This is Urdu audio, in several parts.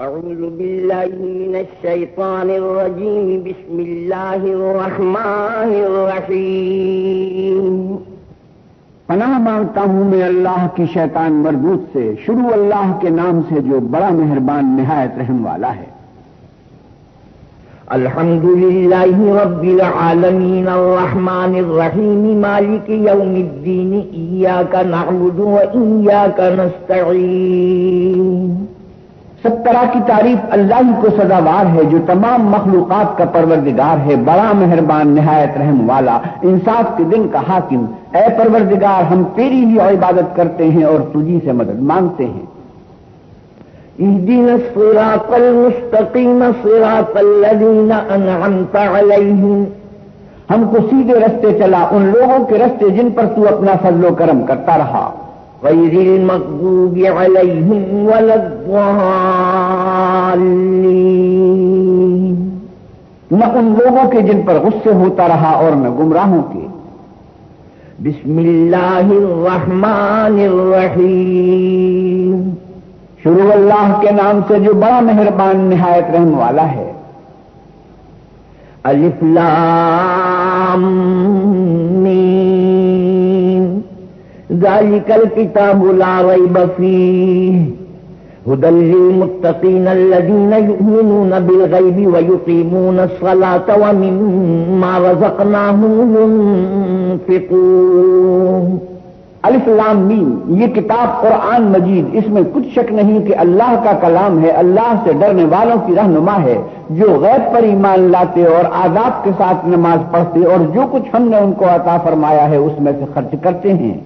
أعوذ بالله من الشيطان الرجيم بسم الله الرحمن الرحيم پناہ مانگتا ہوں میں اللہ کی شیطان مردود سے، شروع اللہ کے نام سے جو بڑا مہربان نہایت رحم والا ہے۔ الحمد لله رب العالمين الرحمن الرحيم مالك يوم الدين إياك نعبد وإياك نستعين۔ سب طرح کی تعریف اللہ ہی کو سزاوار ہے جو تمام مخلوقات کا پروردگار ہے، بڑا مہربان نہایت رحم والا، انصاف کے دن کا حاکم۔ اے پروردگار، ہم تیری ہی عبادت کرتے ہیں اور تجھی سے مدد مانگتے ہیں۔ اهدنا الصراط المستقيم صراط الذين أنعمت عليهم، ہم کو سیدھے رستے چلا، ان لوگوں کے رستے جن پر تو اپنا فضل و کرم کرتا رہا۔ غير المغضوب عليهم ولا الضالين، نہ ان لوگوں کے جن پر غصے ہوتا رہا اور نہ گمراہوں کے۔ بسم اللہ الرحمن الرحیم، شروع اللہ کے نام سے جو بڑا مہربان نہایت رحم والا ہے۔ الف لام میم، ذالک الکتاب لا ریب فیہ هدى للمتقین الذین یؤمنون بالغیب ویقیمون الصلاة ومما رزقناهم ينفقون۔ الف لام میم، یہ کتاب قرآن مجید، اس میں کچھ شک نہیں کہ اللہ کا کلام ہے، اللہ سے ڈرنے والوں کی رہنما ہے، جو غیب پر ایمان لاتے اور آداب کے ساتھ نماز پڑھتے اور جو کچھ ہم نے ان کو عطا فرمایا ہے اس میں سے خرچ کرتے ہیں۔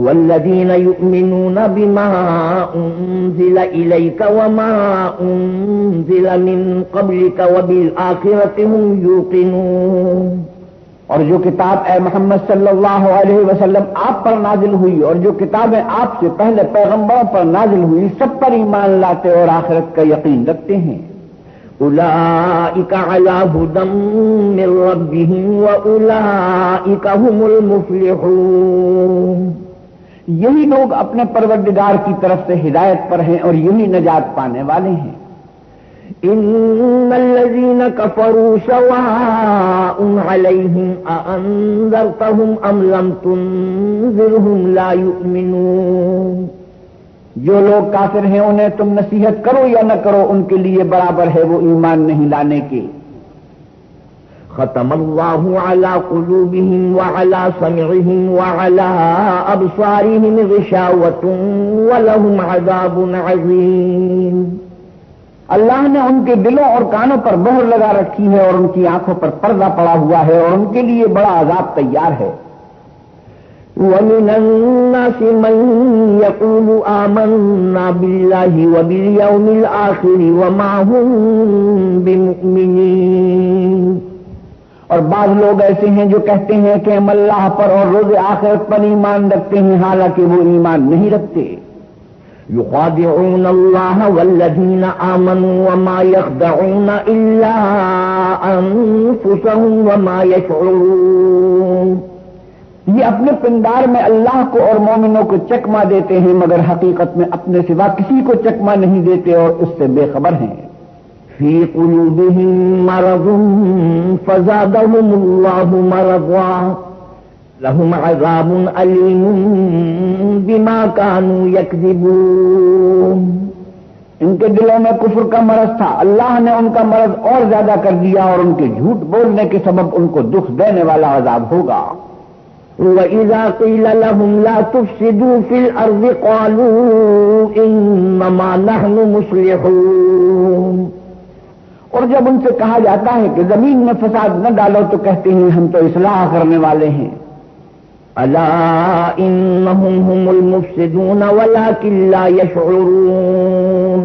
والذین یؤمنون بما انزل الیک وما انزل من قبلک وبالآخرۃ هم یوقنون، اور جو کتاب اے محمد صلی اللہ علیہ وسلم آپ پر نازل ہوئی اور جو کتابیں آپ سے پہلے پیغمبروں پر نازل ہوئی سب پر ایمان لاتے اور آخرت کا یقین رکھتے ہیں۔ اولئک علی ھدی من ربہم واولئک هم المفلحون، یہی لوگ اپنے پروردگار کی طرف سے ہدایت پر ہیں اور یہی نجات پانے والے ہیں۔ ان الذين كفروا سواء عليهم أأنذرتهم ام لم تنذرهم لا يؤمنون، جو لوگ کافر ہیں انہیں تم نصیحت کرو یا نہ کرو ان کے لیے برابر ہے، وہ ایمان نہیں لانے کے۔ ختم اللہ على قلوبهم وعلى سمعهم وعلى ابصارهم غشاوة ولهم عذاب عظیم، اللہ نے ان کے دلوں اور کانوں پر مہر لگا رکھی ہے اور ان کی آنکھوں پر پردہ پڑا ہوا ہے اور ان کے لیے بڑا عذاب تیار ہے۔ وَمِنَ النَّاسِ مَن يَقُولُ آمَنَّا بِاللَّهِ وَبِالْيَوْمِ الْآخِرِ وَمَا هُم بِمُؤْمِنِينَ، اور بعض لوگ ایسے ہیں جو کہتے ہیں کہ ہم اللہ پر اور روز آخرت پر ایمان رکھتے ہیں، حالانکہ وہ ایمان نہیں رکھتے۔ يخادعون الله والذين آمنوا وما يخدعون إلا أنفسهم وما يشعرون، یہ اپنے پندار میں اللہ کو اور مومنوں کو چکما دیتے ہیں مگر حقیقت میں اپنے سوا کسی کو چکما نہیں دیتے اور اس سے بے خبر ہیں۔ في قلوبهم مرض فزادهم الله مرضا لهم عذاب علیم بما كانوا يكذبون، ان کے دلوں میں کفر کا مرض تھا، اللہ نے ان کا مرض اور زیادہ کر دیا اور ان کے جھوٹ بولنے کے سبب ان کو دکھ دینے والا عذاب ہوگا۔ وَإِذَا قِيلَ لَهُمْ لَا تُفْسِدُوا فِي الْأَرْضِ قَالُوا إِنَّمَا نَحْنُ مُصْلِحُونَ، اور جب ان سے کہا جاتا ہے کہ زمین میں فساد نہ ڈالو تو کہتے ہیں ہم تو اصلاح کرنے والے ہیں۔ الا انہم هم المفسدون ولكن لا يشعرون،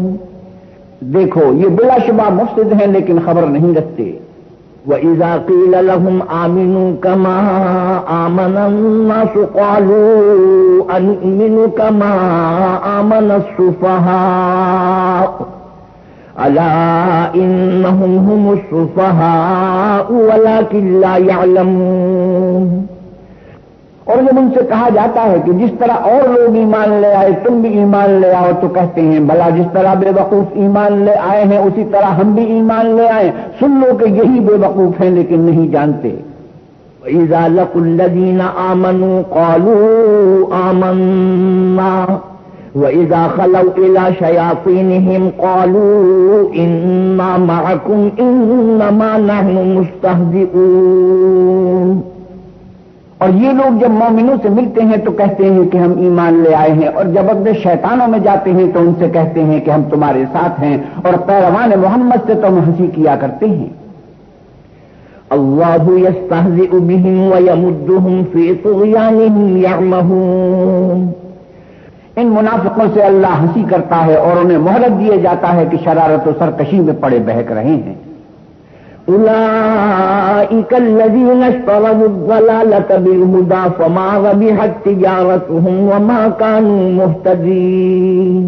دیکھو یہ بلا شبہ مفسد ہیں لیکن خبر نہیں رکھتے۔ وَإِذَا قِيلَ لَهُمْ آمِنُوا كَمَا آمَنَ النَّاسُ قَالُوا أَنُؤْمِنُ كَمَا آمَنَ السُّفَهَاءُ أَلَا إِنَّهُمْ هُمُ السُّفَهَاءُ وَلَكِنْ لَا يَعْلَمُونَ، اور جب ان سے کہا جاتا ہے کہ جس طرح اور لوگ ایمان لے آئے تم بھی ایمان لے آؤ تو کہتے ہیں بھلا جس طرح بے وقوف ایمان لے آئے ہیں اسی طرح ہم بھی ایمان لے آئے. سن لو کہ یہی بے وقوف ہیں لیکن نہیں جانتے. وَإِذَا لَقُوا الَّذِينَ آمَنُوا قَالُوا آمَنَّا وَإِذَا خَلَوْا إِلَى شَيَاطِينِهِمْ قَالُوا إِنَّا مَعَكُمْ إِنَّمَا نَحْنُ مُسْتَهْزِئُونَ. اور یہ لوگ جب مومنوں سے ملتے ہیں تو کہتے ہیں کہ ہم ایمان لے آئے ہیں، اور جب اپنے شیطانوں میں جاتے ہیں تو ان سے کہتے ہیں کہ ہم تمہارے ساتھ ہیں، اور پیروان محمد سے تو ہم ہنسی کیا کرتے ہیں. اللہ یستہزئ بہم ویمدہم فی طغیانہم یعمہون. ان منافقوں سے اللہ ہنسی کرتا ہے اور انہیں مہلت دیے جاتا ہے کہ شرارت و سرکشی میں پڑے بہک رہے ہیں. اولئک الذین اشتروا الضلالۃ بالہدی فما ربحت تجارتہم وما کانوا مہتدین.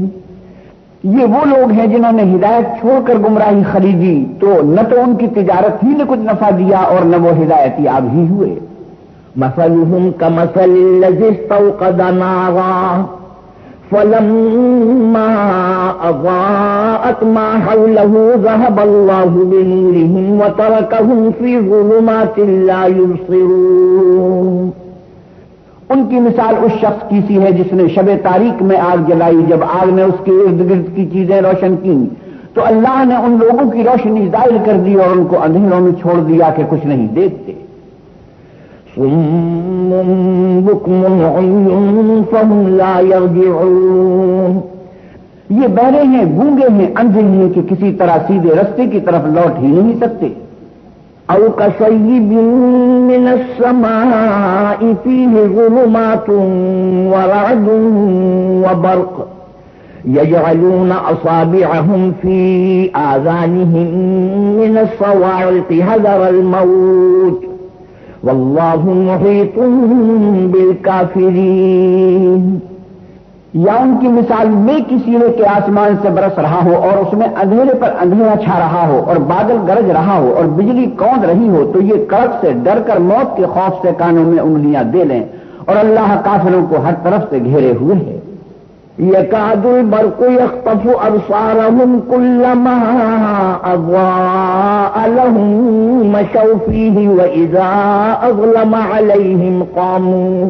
یہ وہ لوگ ہیں جنہوں نے ہدایت چھوڑ کر گمراہی خریدی تو نہ تو ان کی تجارت ہی نے کچھ نفع دیا اور نہ وہ ہدایت یاب ہی ہوئے. مثلہم کمثل الذی استوقد نارا فلما اضاءت ما حوله ذهب الله بنورهم وتركهم في ظلمات لا يبصرون. ان کی مثال اس شخص کی سی ہے جس نے شب تاریک میں آگ جلائی، جب آگ نے اس کے ارد گرد کی چیزیں روشن کی تو اللہ نے ان لوگوں کی روشنی ظاہر کر دی اور ان کو اندھیروں میں چھوڑ دیا کہ کچھ نہیں دیکھتے. صم بکم عمی فهم لا يرجعون. یہ بہرے ہیں، گونگے ہیں، اندھے ہیں کہ کسی طرح سیدھے رستے کی طرف لوٹ ہی نہیں سکتے. او کصیب من السماء فیہ ظلمات ورعد وبرق یجعلون اصابعهم فی آذانهم من الصواعق حذر الموت واللہ محیط بالکافرین. یا ان کی مثال میں کسی نے کہ آسمان سے برس رہا ہو اور اس میں اندھیرے پر اندھیرا چھا رہا ہو اور بادل گرج رہا ہو اور بجلی کوند رہی ہو تو یہ کڑک سے ڈر کر موت کے خوف سے کانوں میں انگلیاں دے لیں، اور اللہ کافروں کو ہر طرف سے گھیرے ہوئے ہے. یکاد البرق یخطف ابصارهم کلما اضاء لهم مشوا فیہ واذا اظلم علیہم قاموا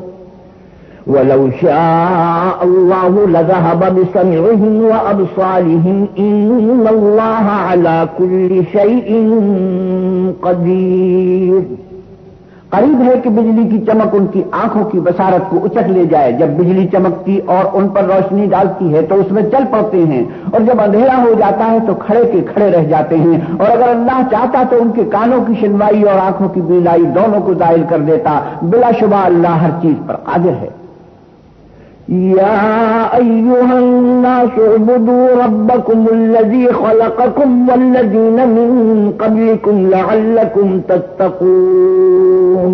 ولو شاء اللہ لذهب بسمعهم وابصارهم ان اللہ علی کل شیء قدیر. قریب ہے کہ بجلی کی چمک ان کی آنکھوں کی بصارت کو اچک لے جائے. جب بجلی چمکتی اور ان پر روشنی ڈالتی ہے تو اس میں چل پڑتے ہیں، اور جب اندھیرا ہو جاتا ہے تو کھڑے کے کھڑے رہ جاتے ہیں. اور اگر اللہ چاہتا تو ان کے کانوں کی شنوائی اور آنکھوں کی بینائی دونوں کو ظاہر کر دیتا. بلا شبہ اللہ ہر چیز پر قادر ہے. یا ایھا الناس اعبدوا ربکم الذی خلقکم والذین من قبلکم لعلکم تتقون.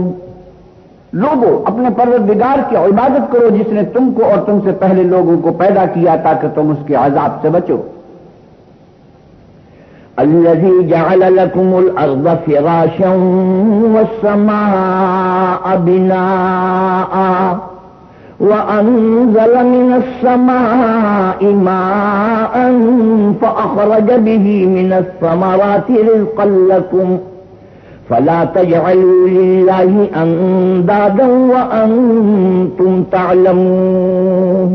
لوگو اپنے پروردگار کی عبادت کرو جس نے تم کو اور تم سے پہلے لوگوں کو پیدا کیا تاکہ تم اس کے عذاب سے بچو. الذی جعل لکم الارض فراشا والسماء بناء وأنزل من السماء ماء فأخرج به من الثمرات رزقا لكم فلا تجعلوا لله أندادا وأنتم تعلمون.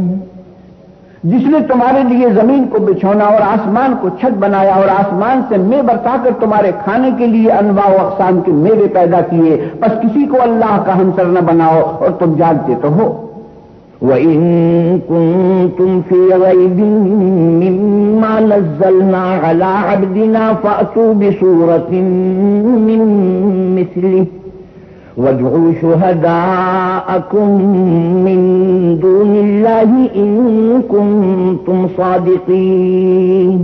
جس نے تمہارے لیے زمین کو بچھونا اور آسمان کو چھت بنایا اور آسمان سے مے برسا کر تمہارے کھانے کے لیے انواع و اقسام کے میوے پیدا کیے، بس کسی کو اللہ کا ہمسر نہ بناؤ اور تم جانتے تو ہو. وَإِن كُنتُمْ فِي رَيْبٍ مِّمَّا نَزَّلْنَا عَلَىٰ عَبْدِنَا فَأْتُوا بِسُورَةٍ مِّن مِّثْلِهِ وَادْعُوا شُهَدَاءَكُم مِّن دُونِ اللَّهِ إِن كُنتُمْ صَادِقِينَ.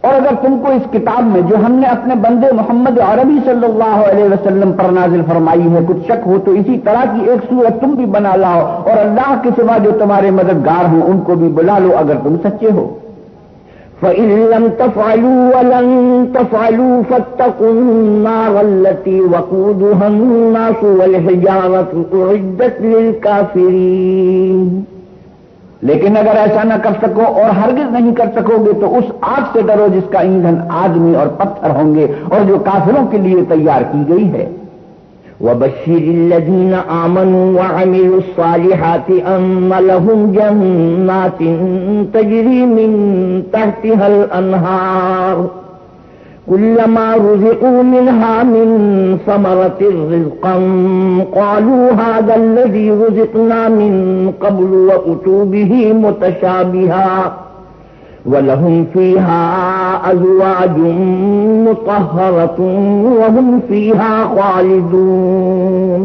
اور اگر تم کو اس کتاب میں جو ہم نے اپنے بندے محمد عربی صلی اللہ علیہ وسلم پر نازل فرمائی ہے کچھ شک ہو تو اسی طرح کی ایک صورت تم بھی بنا لاؤ، اور اللہ کے سوا جو تمہارے مددگار ہوں ان کو بھی بلا لو اگر تم سچے ہو. فإن لم تفعلوا ولن تفعلوا فاتقوا النار التي وقودها الناس والحجارة أعدت للكافرين. لیکن اگر ایسا نہ کر سکو اور ہرگز نہیں کر سکو گے تو اس آگ سے ڈرو جس کا ایندھن آدمی اور پتھر ہوں گے اور جو کافروں کے لیے تیار کی گئی ہے. وبشر الذين آمنوا وعملوا الصالحات أن لهم جنات تجري من تحتها الأنهار كلما رزقوا منها من ثمرة رزقا قالوا هذا الذي رزقنا من قبل وأتوا به متشابها وَلَهُمْ فِيهَا أَزْوَاجٌ مُطَهَّرَةٌ وَهُمْ فِيهَا خَالِدُونَ.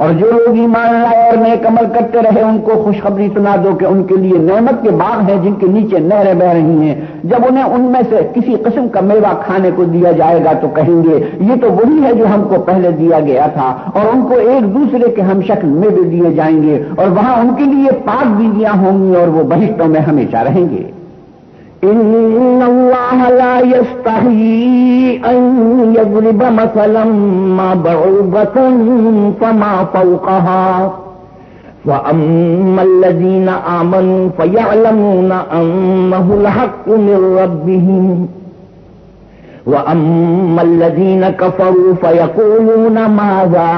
اور جو لوگ ایمان لائے اور نیک عمل کرتے رہے ان کو خوشخبری سنا دو کہ ان کے لیے نعمت کے باغ ہیں جن کے نیچے نہریں بہ رہی ہیں. جب انہیں ان میں سے کسی قسم کا میوہ کھانے کو دیا جائے گا تو کہیں گے یہ تو وہی ہے جو ہم کو پہلے دیا گیا تھا. اور ان کو ایک دوسرے کے ہم شکل میوے دیے جائیں گے اور وہاں ان کے لیے پاک بیویاں ہوں گی اور وہ بہشتوں میں ہمیشہ رہیں گے. إن الله لا يستحيي أن يضرب مثلا ما بعوضة فما فوقها فأما الذين آمنوا فيعلمون أنه الحق من ربهم وأما الذين كفروا فيقولون ماذا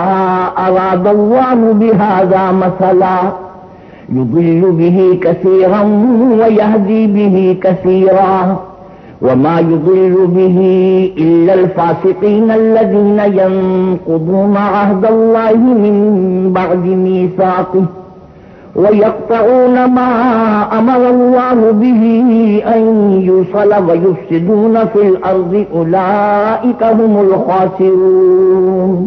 أراد الله بهذا مثلا يضل به كثيرا ويهدي به كثيرا وما يضل به إلا الفاسقين الذين ينقضون عهد الله من بعد ميثاقه ويقطعون ما أمر الله به أن يوصل ويفسدون في الأرض أولئك هم الخاسرون.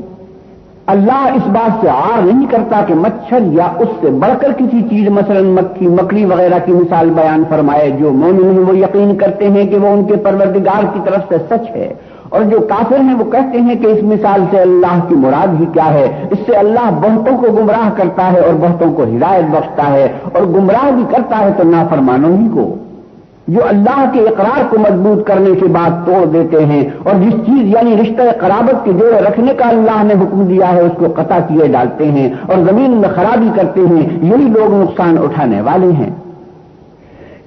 اللہ اس بات سے عار نہیں کرتا کہ مچھر یا اس سے بڑھ کر کسی چیز مثلا مکھی مکڑی وغیرہ کی مثال بیان فرمائے. جو مومن ہیں وہ یقین کرتے ہیں کہ وہ ان کے پروردگار کی طرف سے سچ ہے اور جو کافر ہیں وہ کہتے ہیں کہ اس مثال سے اللہ کی مراد ہی کیا ہے. اس سے اللہ بہتوں کو گمراہ کرتا ہے اور بہتوں کو ہدایت بخشتا ہے اور گمراہ بھی کرتا ہے تو نافرمانوں ہی کو جو اللہ کے اقرار کو مضبوط کرنے کے بعد توڑ دیتے ہیں اور جس چیز یعنی رشتہ قرابت کے جوڑے رکھنے کا اللہ نے حکم دیا ہے اس کو قطع کیے ڈالتے ہیں اور زمین میں خرابی کرتے ہیں. یہی لوگ نقصان اٹھانے والے ہیں.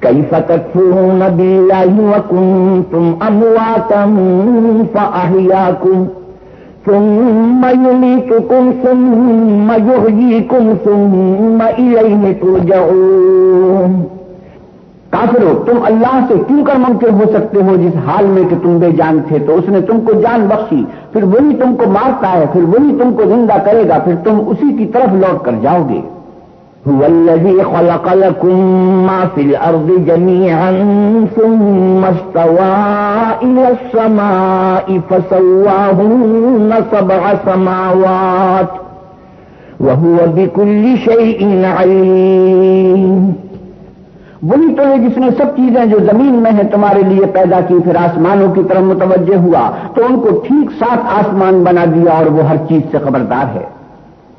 كيف تكفرون بالله وكنتم أمواتا فأحياكم ثم يميتكم ثم يحييكم ثم إليه ترجعون. کافرو تم اللہ سے کیوں کر منکر ہو سکتے ہو جس حال میں کہ تم بے جان تھے تو اس نے تم کو جان بخشی پھر وہی تم کو مارتا ہے پھر وہی تم کو زندہ کرے گا پھر تم اسی کی طرف لوٹ کر جاؤ گے. هو الذي خلق لكم ما في الأرض جميعا ثم استوى إلى السماء فسواهن 7 سماوات وهو بكل شيء عليم. وہی تو ہے جس نے سب چیزیں جو زمین میں ہیں تمہارے لیے پیدا کی پھر آسمانوں کی طرف متوجہ ہوا تو ان کو ٹھیک 7 آسمان بنا دیا اور وہ ہر چیز سے خبردار ہے.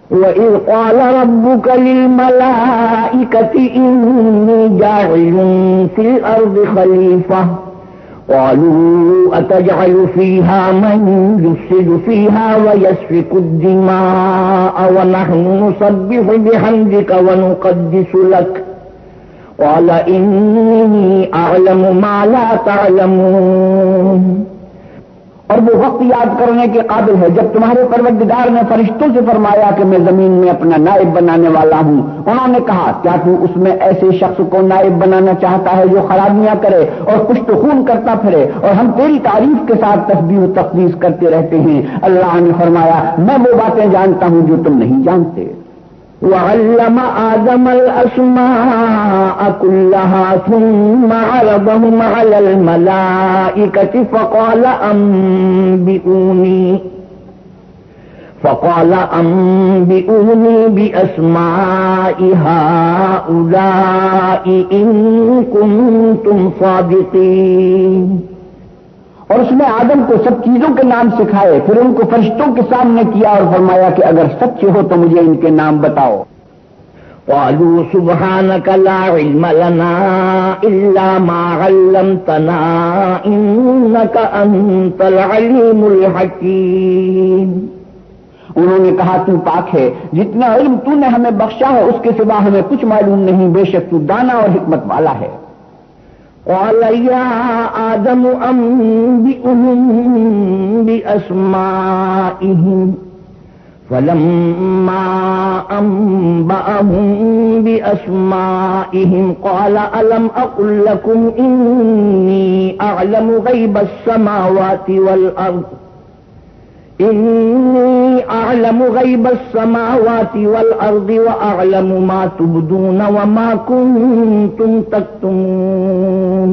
وَإِذْ قَالَ رَبُّكَ لِلْمَلَائِكَةِ إِنِّي جَاعِلٌ فِي الْأَرْضِ خَلِيفَةً قَالُوا أَتَجْعَلُ فِيهَا مَن يُفْسِدُ فِيهَا وَيَسْفِكُ الدِّمَاءَ وَنَحْنُ نُسَبِّحُ بِحَمْدِكَ وَنُقَدِّسُ لَكَ قال إني أعلم ما لا تعلمون. اور وہ وقت یاد کرنے کے قابل ہے جب تمہارے پروردگار نے فرشتوں سے فرمایا کہ میں زمین میں اپنا نائب بنانے والا ہوں. انہوں نے کہا کیا تو اس میں ایسے شخص کو نائب بنانا چاہتا ہے جو خرابیاں کرے اور کشت و خون کرتا پھرے اور ہم تیری تعریف کے ساتھ تسبیح و تقدیس کرتے رہتے ہیں. اللہ نے فرمایا میں وہ باتیں جانتا ہوں جو تم نہیں جانتے. وعلم آدم الأسماء كلها ثم عرضهم على الملائكة فقال أنبئوني بأسماء هؤلاء إن كنتم صادقين. اور اس نے آدم کو سب چیزوں کے نام سکھائے پھر ان کو فرشتوں کے سامنے کیا اور فرمایا کہ اگر سچے ہو تو مجھے ان کے نام بتاؤ. قالوا سبحانك لا علم لنا إلا ما علمتنا إنك أنت العليم الحكيم. انہوں نے کہا تو پاک ہے، جتنا علم تو نے ہمیں بخشا ہے اس کے سوا ہمیں کچھ معلوم نہیں، بے شک تو دانا اور حکمت والا ہے. قال يا آدم أنبئهم بأسمائهم فلما أنبأهم بأسمائهم قال ألم أقل لكم إني أعلم غيب السماوات والأرض وأعلم ما تبدون وما كنتم تكتمون.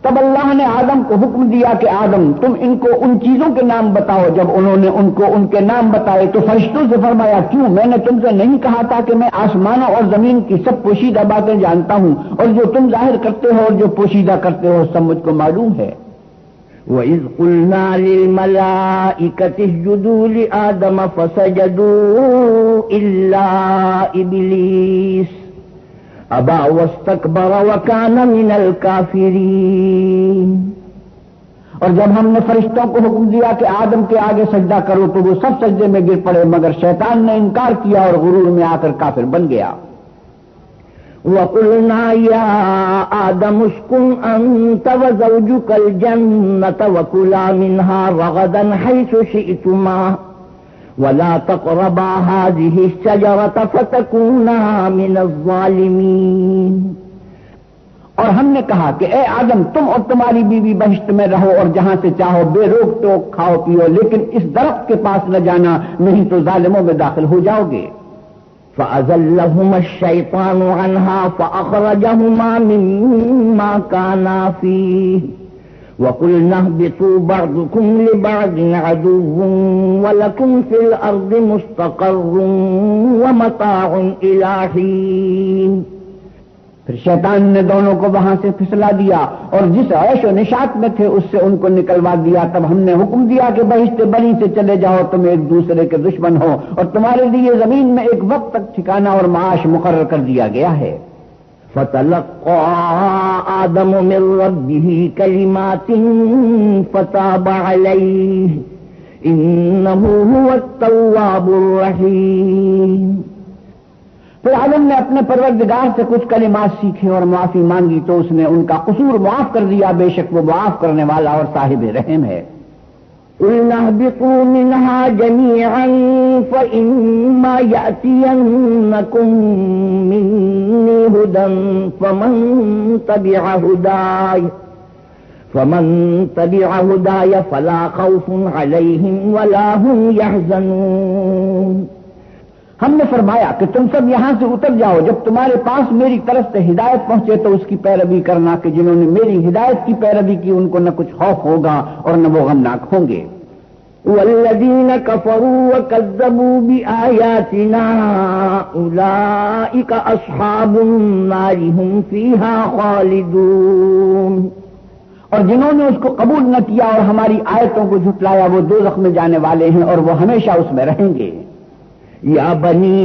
تب اللہ نے آدم کو حکم دیا کہ آدم تم ان کو ان چیزوں کے نام بتاؤ. جب انہوں نے ان کو ان کے نام بتائے تو فرشتوں سے فرمایا کیوں، میں نے تم سے نہیں کہا تھا کہ میں آسمانوں اور زمین کی سب پوشیدہ باتیں جانتا ہوں، اور جو تم ظاہر کرتے ہو اور جو پوشیدہ کرتے ہو سب مجھ کو معلوم ہے. وَإِذْ قُلْنَا لِلْمَلَائِكَةِ اسْجُدُوا لِآدَمَ فَسَجَدُوا إِلَّا إِبْلِيسَ أَبَى وَاسْتَكْبَرَ وَكَانَ مِنَ الْكَافِرِينَ. اور جب ہم نے فرشتوں کو حکم دیا کہ آدم کے آگے سجدہ کرو تو وہ سب سجدے میں گر پڑے، مگر شیطان نے انکار کیا اور غرور میں آ کر کافر بن گیا. وَقُلْنَا يَا آدَمُ اسْكُنْ أَنْتَ وَزَوْجُكَ الْجَنَّةَ وَكُلَا مِنْهَا رَغَدًا حَيْثُ شِئْتُمَا وَلَا تَقْرَبَا هَٰذِهِ الشَّجَرَةَ فَتَكُونَا مِنَ الظَّالِمِينَ. اور ہم نے کہا کہ اے آدم تم اور تمہاری بیوی بہشت میں رہو اور جہاں سے چاہو بے روک ٹوک کھاؤ پیو، لیکن اس درخت کے پاس نہ جانا، نہیں تو ظالموں میں داخل ہو جاؤ گے. فَأَزَلَّهُمَا الشَّيْطَانُ عَنْهَا فَأَخْرَجَهُمَا مِمَّا كَانَا فِيهِ وَقُلْنَا اهْبِطُوا بَعْضُكُمْ لِبَعْضٍ عَدُوٌّ وَلَكُمْ فِي الْأَرْضِ مُسْتَقَرٌّ وَمَتَاعٌ إِلَىٰ حِينٍ. پھر شیطان نے دونوں کو وہاں سے پھسلا دیا اور جس عیش و نشاط میں تھے اس سے ان کو نکلوا دیا. تب ہم نے حکم دیا کہ بہشت بنی سے چلے جاؤ، تم ایک دوسرے کے دشمن ہو، اور تمہارے لیے زمین میں ایک وقت تک ٹھکانہ اور معاش مقرر کر دیا گیا ہے. فَتَلَقَّىٰ آدَمُ مِن رَّبِّهِ كَلِمَاتٍ فَتَابَ عَلَيْهِ إِنَّهُ هُوَ التَّوَّابُ الرَّحِيمُ. پھر آدم نے اپنے پروردگار سے کچھ کلمات سیکھے اور معافی مانگی تو اس نے ان کا قصور معاف کر دیا، بے شک وہ معاف کرنے والا اور صاحب رحم ہے. قُلْنَا اهْبِطُوا مِنْهَا جَمِيعًا فَإِمَّا يَأْتِيَنَّكُم مِّنِّي هُدًى فَمَن تَبِعَ هُدَايَ فَلَا خَوْفٌ عَلَيْهِمْ وَلَا هُمْ يَحْزَنُونَ. ہم نے فرمایا کہ تم سب یہاں سے اتر جاؤ، جب تمہارے پاس میری طرف سے ہدایت پہنچے تو اس کی پیروی کرنا کہ جنہوں نے میری ہدایت کی پیروی کی ان کو نہ کچھ خوف ہوگا اور نہ وہ غمناک ہوں گے. والذین کفروا وکذبوا بآیاتنا اولئک اصحاب النار هم فیہا خالدون. اور جنہوں نے اس کو قبول نہ کیا اور ہماری آیتوں کو جھٹلایا وہ دوزخ میں جانے والے ہیں اور وہ ہمیشہ اس میں رہیں گے. یا بنی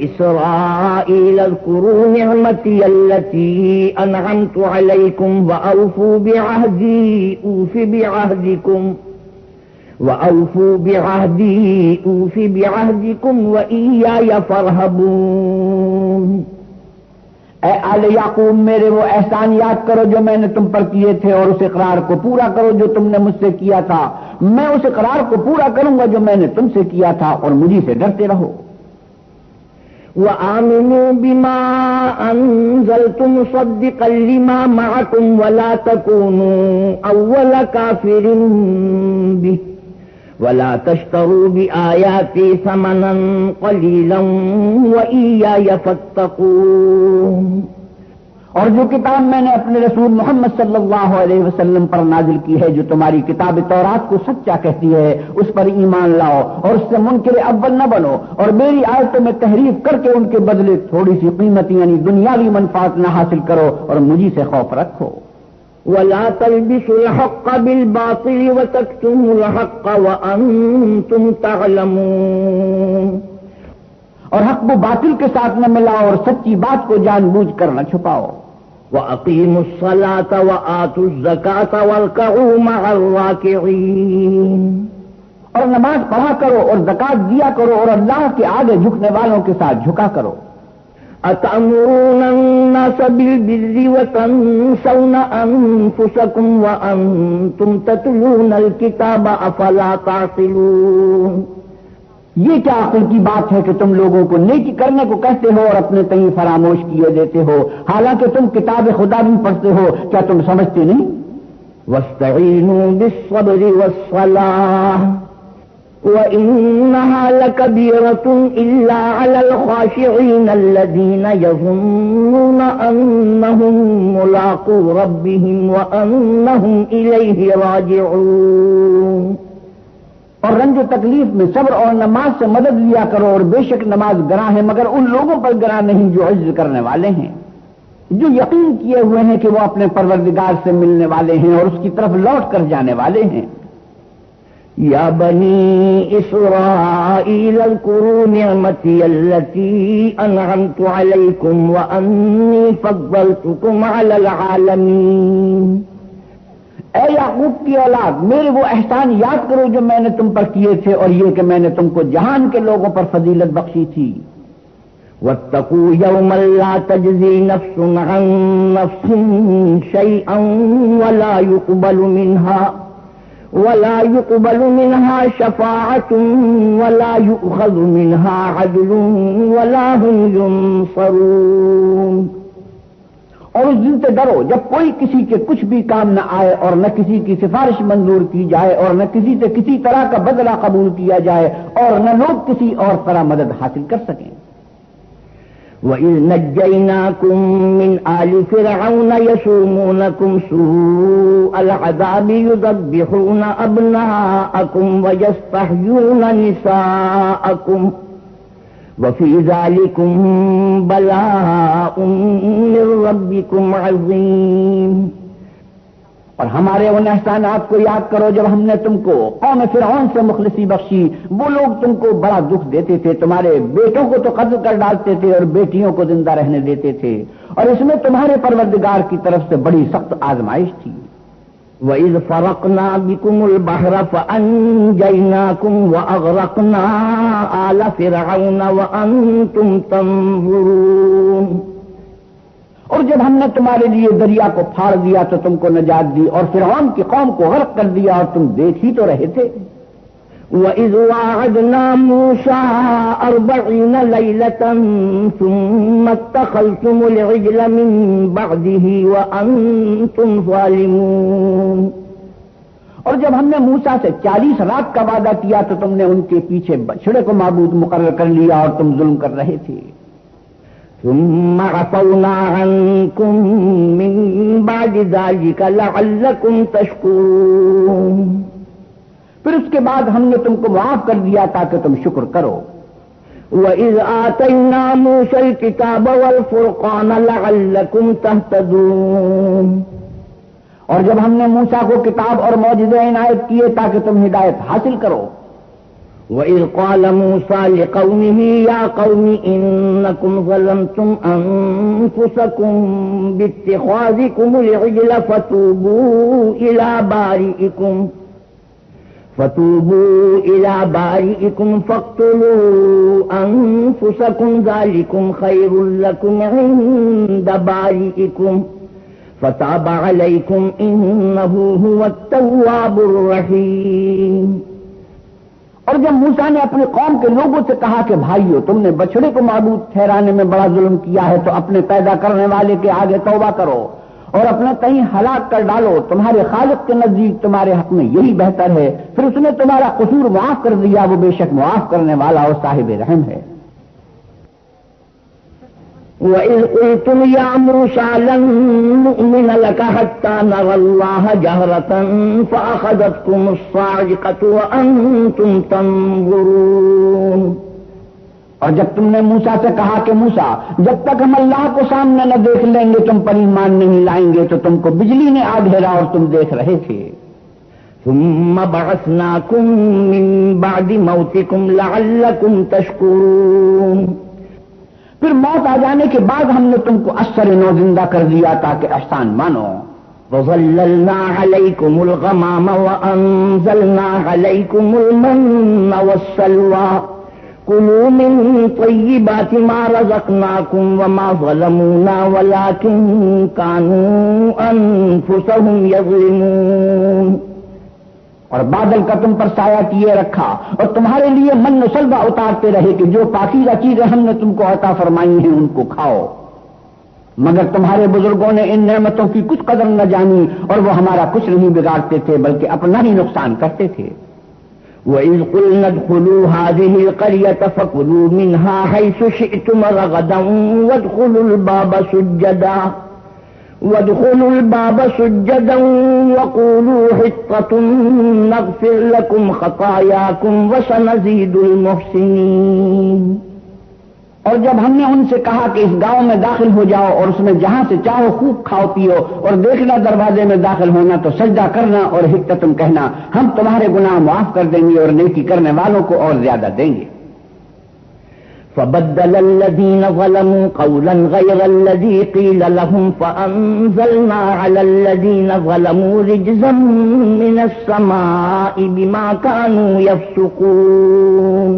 اسرائیل اذکروا نعمتی التي انعمت علیکم واوفوا بعہدی اوف بعہدکم وإیای فارہبون. اے آل یعقوب میرے وہ احسان یاد کرو جو میں نے تم پر کیے تھے اور اس اقرار کو پورا کرو جو تم نے مجھ سے کیا تھا. میں اس اقرار کو پورا کروں گا جو میں نے تم سے کیا تھا اور مجھے سے ڈرتے رہو. وآمنوا بما انزلت مصدقا لما معكم ولا تكونوا اول كافر به ولا تشتروا بآياتي ثمنا قليلا وإياي فاتقون. اور جو کتاب میں نے اپنے رسول محمد صلی اللہ علیہ وسلم پر نازل کی ہے جو تمہاری کتاب تورات کو سچا کہتی ہے اس پر ایمان لاؤ اور اس سے منکر اول نہ بنو اور میری آیتوں میں تحریف کر کے ان کے بدلے تھوڑی سی قیمت یعنی دنیاوی منفعت نہ حاصل کرو اور مجھے سے خوف رکھو. ولا تلبسوا الحق بالباطل وتكتموا الحق وانتم تعلمون. اور حق و باطل کے ساتھ نہ ملاؤ اور سچی بات کو جان بوجھ کر نہ چھپاؤ. وَأَقِيمُوا الصَّلَاةَ وَآتُوا الزَّكَاةَ وَارْكَعُوا مَعَ الرَّاكِعِينَ. اور نماز پڑھا کرو اور زکات دیا کرو اور اللہ کے آگے جھکنے والوں کے ساتھ جھکا کرو. أَتَأْمُرُونَ النَّاسَ بِالْبِرِّ وَتَنْسَوْنَ أَنفُسَكُمْ وَأَنْتُمْ تَتْلُونَ الْكِتَابَ أَفَلَا تَعْقِلُونَ. یہ کیا عقل کی بات ہے کہ تم لوگوں کو نیکی کرنے کو کہتے ہو اور اپنے تئیں فراموش کیے دیتے ہو، حالانکہ تم کتاب خدا بھی پڑھتے ہو. کیا تم سمجھتے نہیں؟ وَاسْتَعِينُوا بِالصَّبْرِ وَالصَّلَاةِ وَإِنَّهَا لَكَبِيرَةٌ إِلَّا عَلَى الْخَاشِعِينَ الَّذِينَ يَظُنُّونَ أَنَّهُمْ مُلَاقُو رَبِّهِمْ وَأَنَّهُمْ إِلَيْهِ رَاجِعُونَ. اور رنج و تکلیف میں صبر اور نماز سے مدد لیا کرو، اور بے شک نماز گراں ہے مگر ان لوگوں پر گراں نہیں جو عجز کرنے والے ہیں، جو یقین کیے ہوئے ہیں کہ وہ اپنے پروردگار سے ملنے والے ہیں اور اس کی طرف لوٹ کر جانے والے ہیں. یا بنی اسرائیل اذکروا نعمتی التي انعمت علیکم وانی فضلتکم علی العالمین. اے یعقوب کی اولاد، میرے وہ احسان یاد کرو جو میں نے تم پر کیے تھے، اور یہ کہ میں نے تم کو جہان کے لوگوں پر فضیلت بخشی تھی. واتقوا یوما لا تجزی نفس عن نفس شیئا ولا يقبل منها شفاعة ولا يؤخذ منها عدل ولا هم ينصرون. اور اس دن سے ڈرو جب کوئی کسی کے کچھ بھی کام نہ آئے، اور نہ کسی کی سفارش منظور کی جائے، اور نہ کسی سے کسی طرح کا بدلہ قبول کیا جائے، اور نہ لوگ کسی اور طرح مدد حاصل کر سکیں. وَإِذْ نَجَّيْنَاكُمْ مِنْ آلِ فِرْعَوْنَ يَسُومُونَكُمْ سُوءَ الْعَذَابِ يُذَبِّحُونَ أَبْنَاءَكُمْ وَيَسْتَحْيُونَ نِسَاءَكُمْ وَفِي ذَلِكُمْ بَلَاءٌ مِّن رَّبِّكُمْ عَظِيمٌ. اور ہمارے ان احسانات کو یاد کرو جب ہم نے تم کو قوم فرعون سے مخلصی بخشی. وہ لوگ تم کو بڑا دکھ دیتے تھے، تمہارے بیٹوں کو تو قتل کر ڈالتے تھے اور بیٹیوں کو زندہ رہنے دیتے تھے، اور اس میں تمہارے پروردگار کی طرف سے بڑی سخت آزمائش تھی. وَإِذْ فَرَقْنَا بِكُمُ الْبَحْرَ فَأَنْجَيْنَاكُمْ وَأَغْرَقْنَا آلَ فِرْعَوْنَ وَأَنْتُمْ تَنظُرُونَ. اور جب ہم نے تمہارے لیے دریا کو پھاڑ دیا تو تم کو نجات دی، اور فرعون کی قوم کو غرق کر دیا اور تم دیکھ ہی تو رہے تھے. وَإِذْ وَاعَدْنَا مُوسَىٰ 40 لَيْلَةً ثُمَّ اتَّخَذْتُمُ الْعِجْلَ مِن بَعْدِهِ وَأَنْتُمْ ظَالِمُونَ. اور جب ہم نے موسیٰ سے 40 رات کا وعدہ کیا تو تم نے ان کے پیچھے بچڑے کو معبود مقرر کر لیا اور تم ظلم کر رہے تھے. ثم عفونا عنكم من بعد ذلك لعلكم تشكرون. پھر اس کے بعد ہم نے تم کو معاف کر دیا تاکہ تم شکر کرو. وَإِذْ آتَيْنَا مُوسَى الْكِتَابَ وَالْفُرْقَانَ لَعَلَّكُمْ تَهْتَدُونَ. اور جب ہم نے موسیٰ کو کتاب اور معجزے عنایت کیے تاکہ تم ہدایت حاصل کرو. وَإِذْ قَالَ مُوسَى لِقَوْمِهِ يَا قَوْمِ إِنَّكُمْ ظَلَمْتُمْ أَنفُسَكُمْ بِاتِّخَاذِكُمُ الْعِجْلَ فَتُوبُوا إِلَى بَارِئِكُمْ فَاقْتُلُوا أَنفُسَكُمْ ذَلِكُمْ خَيْرٌ لَكُمْ عِندَ بَارِئِكُمْ فَتَابَ عَلَيْكُمْ إِنَّهُ هُوَ التَّوَّابُ الرَّحِيمُ. اور جب موسیٰ نے اپنے قوم کے لوگوں سے کہا کہ بھائیو، تم نے بچڑے کو معبود ٹھہرانے میں بڑا ظلم کیا ہے، تو اپنے پیدا کرنے والے کے آگے توبہ کرو اور اپنے کہیں ہلاک کر ڈالو. تمہارے خالق کے نزدیک تمہارے حق میں یہی بہتر ہے. پھر اس نے تمہارا قصور معاف کر دیا، وہ بے شک معاف کرنے والا اور صاحب رحم ہے. وَإِذْ قُلْتُمْ يَا مُوسَىٰ لَن نُّؤْمِنَ لَكَ حَتَّىٰ نَرَى اللَّهَ جَهْرَةً فَأَخَذَتْكُمُ الصَّاعِقَةُ وَأَنتُمْ تَنظُرُونَ. اور جب تم نے موسیٰ سے کہا کہ موسیٰ، جب تک ہم اللہ کو سامنے نہ دیکھ لیں گے تم پر ایمان نہیں لائیں گے، تو تم کو بجلی نے آ گھیرا اور تم دیکھ رہے تھے. ثم بعثناكم من بعد موتكم لعلكم تشكرون، پھر موت آ جانے کے بعد ہم نے تم کو اثر نو زندہ کر دیا تاکہ احسان مانو. وظللنا عليكم الغمام وأنزلنا عليكم المن والسلوى كلوا من طيبات ما رزقناكم وما ظلمونا ولكن كانوا أنفسهم يظلمون. اور بادل کا تم پر سایہ کیے رکھا اور تمہارے لیے من و سلوہ اتارتے رہے کہ جو پاکیزہ چیزیں ہم نے تم کو عطا فرمائی ہیں ان کو کھاؤ، مگر تمہارے بزرگوں نے ان نعمتوں کی کچھ قدر نہ جانی اور وہ ہمارا کچھ نہیں بگاڑتے تھے بلکہ اپنا ہی نقصان کرتے تھے. وَإِذْ قُلْنَا ادْخُلُوا هَٰذِهِ الْقَرْيَةَ فَكُلُوا مِنْهَا حَيْثُ شِئْتُمْ رَغَدًا وَادْخُلُوا الْبَابَ سُجَّدًا وَقُولُوا حِطَّةٌ نَغْفِرْ لَكُمْ خَطَايَاكُمْ وَسَنَزِيدُ الْمُحْسِنِينَ. اور جب ہم نے ان سے کہا کہ اس گاؤں میں داخل ہو جاؤ اور اس میں جہاں سے چاہو خوب کھاؤ پیو اور دیکھنا دروازے میں داخل ہونا تو سجدہ کرنا اور حطتم کہنا، ہم تمہارے گناہ معاف کر دیں گے اور نیکی کرنے والوں کو اور زیادہ دیں گے. فبدل الذين ظلموا قولا غير الذي قيل لهم فأنزلنا على الذين ظلموا رجزا من السماء بما كانوا يفسقون.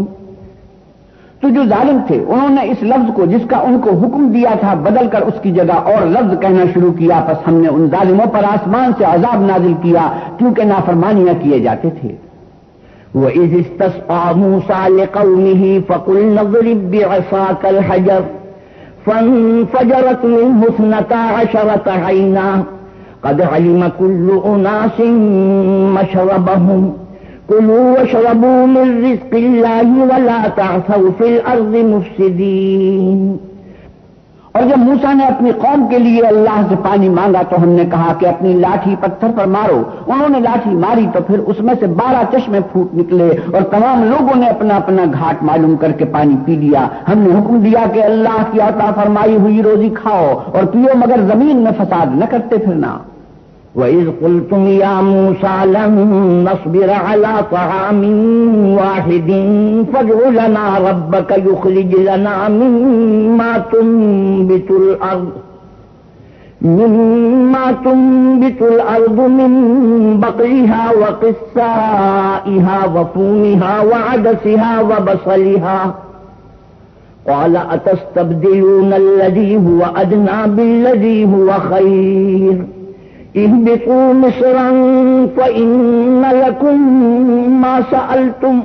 تو جو ظالم تھے انہوں نے اس لفظ کو جس کا ان کو حکم دیا تھا بدل کر اس کی جگہ اور لفظ کہنا شروع کیا، پس ہم نے ان ظالموں پر آسمان سے عذاب نازل کیا کیونکہ نافرمانیاں کیے جاتے تھے. وَإِذِ اسْتَسْقَىٰ مُوسَىٰ لِقَوْمِهِ فَقُلْنَا اضْرِب بِّعَصَاكَ الْحَجَرَ فَانفَجَرَتْ مِنْهُ 12 عَيْنًا قَدْ عَلِمَ كُلُّ أُنَاسٍ مَّشْرَبَهُمْ كُلُوا وَاشْرَبُوا مِن رِّزْقِ اللَّهِ وَلَا تَعْثَوْا فِي الْأَرْضِ مُفْسِدِينَ. اور جب موسیٰ نے اپنی قوم کے لیے اللہ سے پانی مانگا تو ہم نے کہا کہ اپنی لاٹھی پتھر پر مارو. انہوں نے لاٹھی ماری تو پھر اس میں سے 12 چشمے پھوٹ نکلے اور تمام لوگوں نے اپنا اپنا گھاٹ معلوم کر کے پانی پی لیا. ہم نے حکم دیا کہ اللہ کی عطا فرمائی ہوئی روزی کھاؤ اور پیو مگر زمین میں فساد نہ کرتے پھرنا. وَإِذْ قُلْتُمْ يَا مُوسَىٰ لَن نَّصْبِرَ عَلَىٰ طَعَامٍ وَاحِدٍ فَادْعُ لَنَا رَبَّكَ يُخْرِجْ لَنَا مِمَّا تُنبِتُ الْأَرْضُ مِن بَقْلِهَا وَقِثَّائِهَا وَفُومِهَا وَعَدَسِهَا وَبَصَلِهَا قَالَ أَتَسْتَبْدِلُونَ الَّذِي هُوَ أَدْنَىٰ بِالَّذِي هُوَ خَيْرٌ اهبطوا مصرا فإن لكم ما سألتم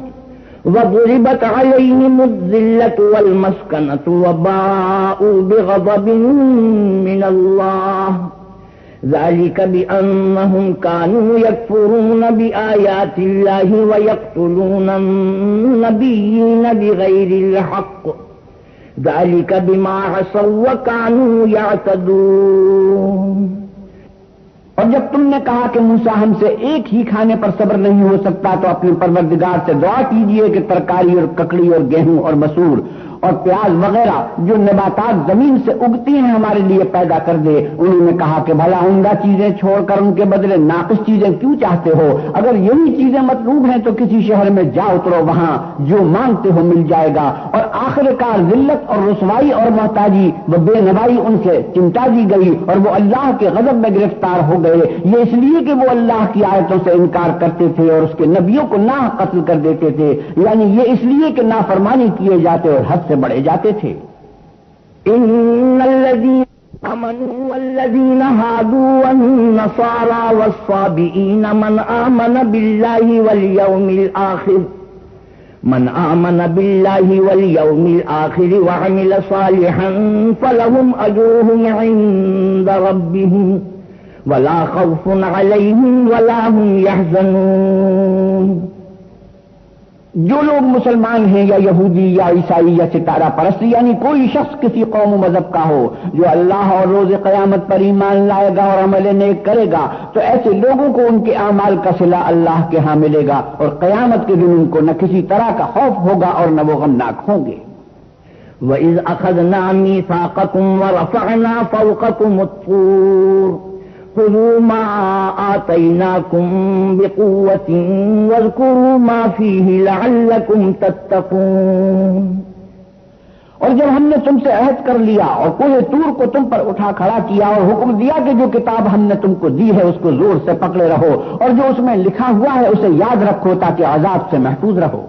وضربت عليهم الذلة والمسكنة وباءوا بغضب من الله ذلك بأنهم كانوا يكفرون بآيات الله ويقتلون النبيين بغير الحق ذلك بما عصوا وكانوا يعتدون. اور جب تم نے کہا کہ موسیٰ ہم سے ایک ہی کھانے پر صبر نہیں ہو سکتا تو اپنے پروردگار سے دعا کیجئے کہ ترکاری اور ککڑی اور گیہوں اور مسور اور پیاز وغیرہ جو نباتات زمین سے اگتی ہیں ہمارے لیے پیدا کر دے. انہوں نے کہا کہ بھلا عمدہ چیزیں چھوڑ کر ان کے بدلے ناقص چیزیں کیوں چاہتے ہو؟ اگر یہی چیزیں مطلوب ہیں تو کسی شہر میں جا اترو، وہاں جو مانگتے ہو مل جائے گا. اور آخر کار ذلت اور رسوائی اور محتاجی و بے نوائی ان سے چمٹا دی گئی اور وہ اللہ کے غضب میں گرفتار ہو گئے. یہ اس لیے کہ وہ اللہ کی آیتوں سے انکار کرتے تھے اور اس کے نبیوں کو نہ قتل کر دیتے تھے، یعنی یہ اس لیے کہ نافرمانی کیے جاتے اور حد سے بڑھے جاتے تھے. ان الذين آمنوا والذين هادوا والنصارى والصابئين من آمن بالله واليوم الآخر وعمل صالحا فلهم أجرهم عند ربهم ولا خوف عليهم ولا هم يحزنون. جو لوگ مسلمان ہیں یا یہودی یا عیسائی یا ستارہ پرست یعنی کوئی شخص کسی قوم و مذہب کا ہو جو اللہ اور روز قیامت پر ایمان لائے گا اور عمل نیک کرے گا تو ایسے لوگوں کو ان کے اعمال کا صلہ اللہ کے ہاں ملے گا اور قیامت کے دن ان کو نہ کسی طرح کا خوف ہوگا اور نہ وہ غمناک ہوں گے. وَإِذْ أَخَذْنَا مِيثَاقَكُمْ وَرَفَعْنَا فَوْقَكُمُ الطُّورَ خذوا ما آتيناكم بقوة واذكروا ما فيه لعلكم تتقون۔ اور جب ہم نے تم سے عہد کر لیا اور کوہ طور کو تم پر اٹھا کھڑا کیا اور حکم دیا کہ جو کتاب ہم نے تم کو دی ہے اس کو زور سے پکڑے رہو اور جو اس میں لکھا ہوا ہے اسے یاد رکھو تاکہ عذاب سے محفوظ رہو۔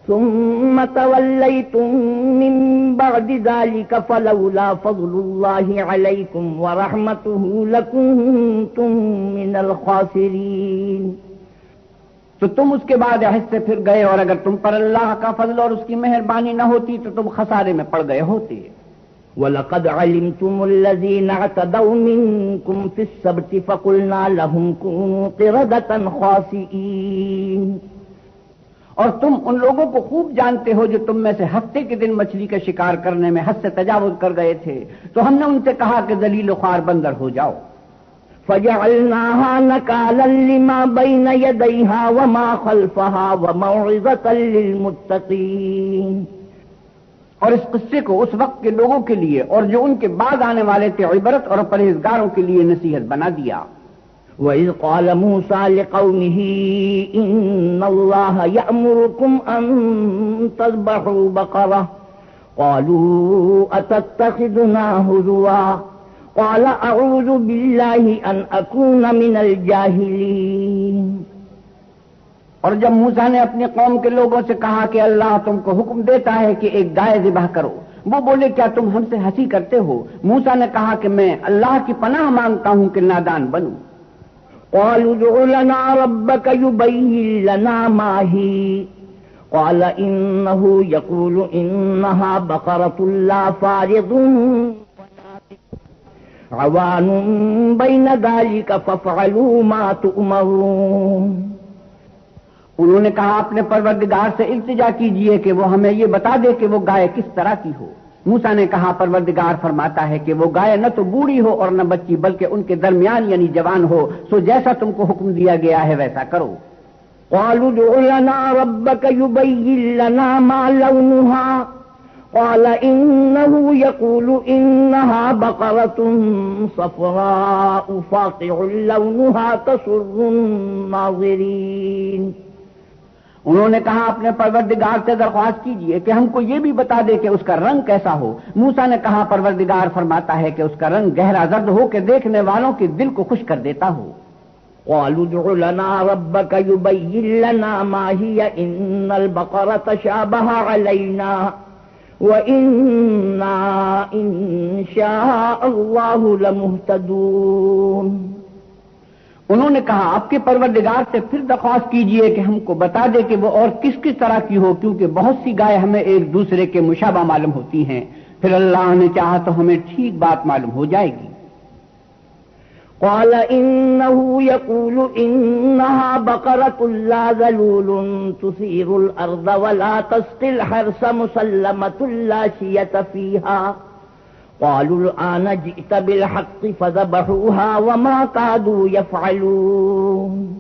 ثم توليتم من بعد ذلك فلولا فضل الله عليكم ورحمته لكنتم من الخاسرين۔ تو تم اس کے بعد عہد سے پھر گئے اور اگر تم پر اللہ کا فضل اور اس کی مہربانی نہ ہوتی تو تم خسارے میں پڑ گئے ہوتے۔ وَلَقَدْ عَلِمْتُمُ الَّذِينَ اعْتَدَوْا مِنكُمْ فِي السَّبْتِ فَقُلْنَا لَهُمْ كُونُوا قِرَدَةً خَاسِئِينَ۔ اور تم ان لوگوں کو خوب جانتے ہو جو تم میں سے ہفتے کے دن مچھلی کا شکار کرنے میں حد سے تجاوز کر گئے تھے، تو ہم نے ان سے کہا کہ ذلیل و خوار بندر ہو جاؤ۔ فَجَعَلْنَاهَا نَكَالًا لِمَا بَيْنَ يَدَيْهَا وَمَا خَلْفَهَا وَمَوْعِظَةً لِلْمُتَّقِينَ۔ اور اس قصے کو اس وقت کے لوگوں کے لیے اور جو ان کے بعد آنے والے تھے عبرت اور پرہیزگاروں کے لیے نصیحت بنا دیا۔ وَإِذْ قَالَ مُوسَى لِقَوْمِهِ إِنَّ اللَّهَ يَأْمُرُكُمْ أَن تَذْبَحُوا بَقَرَةً قَالُوا أَتَتَّخِذُنَا هُزُوًا قَالَ أَعُوذُ بِاللَّهِ أَنْ أَكُونَ مِنَ الْجَاهِلِينَ۔ اور جب موسیٰ نے اپنی قوم کے لوگوں سے کہا کہ اللہ تم کو حکم دیتا ہے کہ ایک گائے ذبح کرو، وہ بولے کیا تم ہم سے ہنسی کرتے ہو؟ موسیٰ نے کہا کہ میں اللہ کی پناہ مانگتا ہوں کہ نادان بنوں۔ قالوا ادع لنا ربك يبين لنا ما هي قال إنه يقول إنها بقرة لا فارض عوان بين ذلك فافعلوا ما تؤمرون۔ انہوں نے کہا اپنے پروردگار سے التجا کیجئے کہ وہ ہمیں یہ بتا دے کہ وہ گائے کس طرح کی ہو۔ موسیٰ نے کہا پروردگار فرماتا ہے کہ وہ گائے نہ تو بوڑھی ہو اور نہ بچی بلکہ ان کے درمیان یعنی جوان ہو، سو جیسا تم کو حکم دیا گیا ہے ویسا کرو۔ قالوا ادع لنا ربك يبين لنا ما لونها قال إنه يقول إنها بقرة صفراء فاقع لونها تسر الناظرين۔ انہوں نے کہا اپنے پروردگار سے درخواست کیجئے کہ ہم کو یہ بھی بتا دے کہ اس کا رنگ کیسا ہو۔ موسیٰ نے کہا پروردگار فرماتا ہے کہ اس کا رنگ گہرا زرد ہو کہ دیکھنے والوں کے دل کو خوش کر دیتا ہو۔ قالوا ادع لنا ربك يبين لنا ما هي إن البقرة شابه علينا وإنا إن شاء الله لمهتدون۔ انہوں نے کہا آپ کے پروردگار سے پھر درخواست کیجئے کہ ہم کو بتا دے کہ وہ اور کس کس طرح کی ہو، کیونکہ بہت سی گائے ہمیں ایک دوسرے کے مشابہ معلوم ہوتی ہیں، پھر اللہ نے چاہا تو ہمیں ٹھیک بات معلوم ہو جائے گی۔ قال إنه يقول إنها بقرة لا ذلول تثير الأرض ولا تسقي الحرث مسلمة لا شية فيها قالوا الآن جئت بالحق فذبحوها وما كادوا يفعلون۔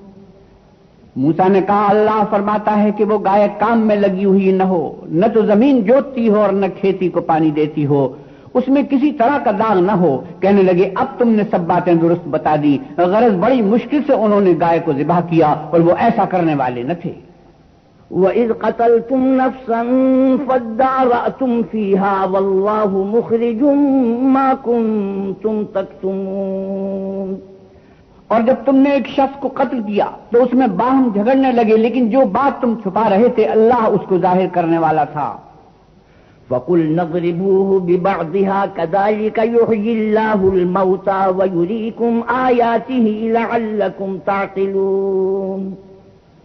موسیٰ نے کہا اللہ فرماتا ہے کہ وہ گائے کام میں لگی ہوئی نہ ہو، نہ تو زمین جوتتی ہو اور نہ کھیتی کو پانی دیتی ہو، اس میں کسی طرح کا داغ نہ ہو۔ کہنے لگے اب تم نے سب باتیں درست بتا دی، غرض بڑی مشکل سے انہوں نے گائے کو ذبح کیا اور وہ ایسا کرنے والے نہ تھے۔ وَإِذْ قَتَلْتُمْ نَفْسًا فَادَّارَأْتُمْ فِيهَا وَاللَّهُ مُخْرِجٌ مَا كُنْتُمْ تَكْتُمُونَ۔ اور جب تم نے ایک شخص کو قتل کیا تو اس میں باہم جھگڑنے لگے، لیکن جو بات تم چھپا رہے تھے اللہ اس کو ظاہر کرنے والا تھا۔ فَقُلْنَا اضْرِبُوهُ بِبَعْضِهَا كَذَلِكَ يُحْيِي اللَّهُ الْمَوْتَى وَيُرِيكُمْ آيَاتِهِ لَعَلَّكُمْ تَعْقِلُونَ۔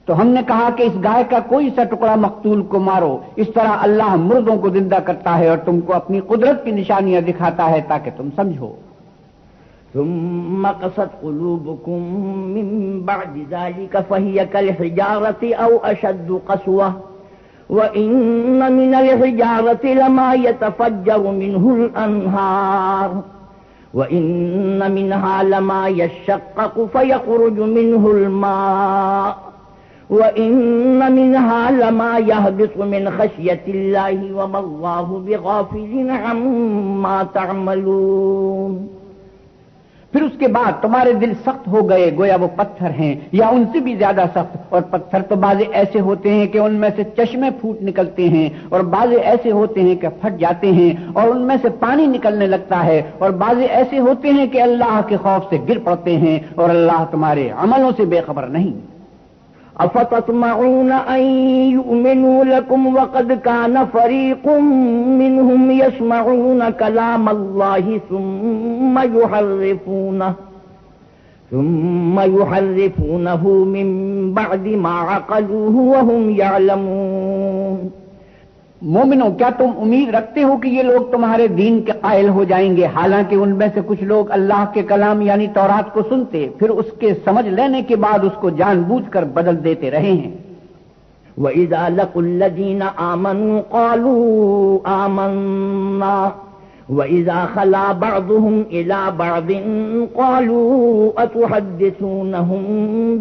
تو ہم نے کہا کہ اس گائے کا کوئی سا ٹکڑا مقتول کو مارو، اس طرح اللہ مردوں کو زندہ کرتا ہے اور تم کو اپنی قدرت کی نشانیاں دکھاتا ہے تاکہ تم سمجھو۔ ثم قست قلوبكم من بعد ذلك فهي كالحجارة أو أشد قسوة وإن من الحجارة لما يتفجر منه الأنهار وإن منها لما يشقق فيخرج منه الماء وَإِنَّ مِنْهَا لَمَا يَهْبِطُ مِنْ خَشْيَةِ اللَّهِ وَمَا اللَّهُ بِغَافِلٍ عَمَّا تَعْمَلُونَ۔ پھر اس کے بعد تمہارے دل سخت ہو گئے گویا وہ پتھر ہیں یا ان سے بھی زیادہ سخت، اور پتھر تو بعض ایسے ہوتے ہیں کہ ان میں سے چشمے پھوٹ نکلتے ہیں، اور بعض ایسے ہوتے ہیں کہ پھٹ جاتے ہیں اور ان میں سے پانی نکلنے لگتا ہے، اور بعض ایسے ہوتے ہیں کہ اللہ کے خوف سے گر پڑتے ہیں، اور اللہ تمہارے عملوں سے بے خبر نہیں۔ افتطمعون ان يؤمنوا لكم وقد كان فريق منهم يسمعون كلام الله ثم يحرفونه من بعد ما عقلوه وهم يعلمون۔ مومنوں، کیا تم امید رکھتے ہو کہ یہ لوگ تمہارے دین کے قائل ہو جائیں گے، حالانکہ ان میں سے کچھ لوگ اللہ کے کلام یعنی تورات کو سنتے پھر اس کے سمجھ لینے کے بعد اس کو جان بوجھ کر بدل دیتے رہے ہیں۔ وَإِذَا لَقُوا الَّذِينَ آمَنُوا قَالُوا آمَنَّا وَإِذَا خَلَا بَعْضُهُمْ إِلَى بَعْضٍ قَالُوا أَتُحَدِّثُونَهُم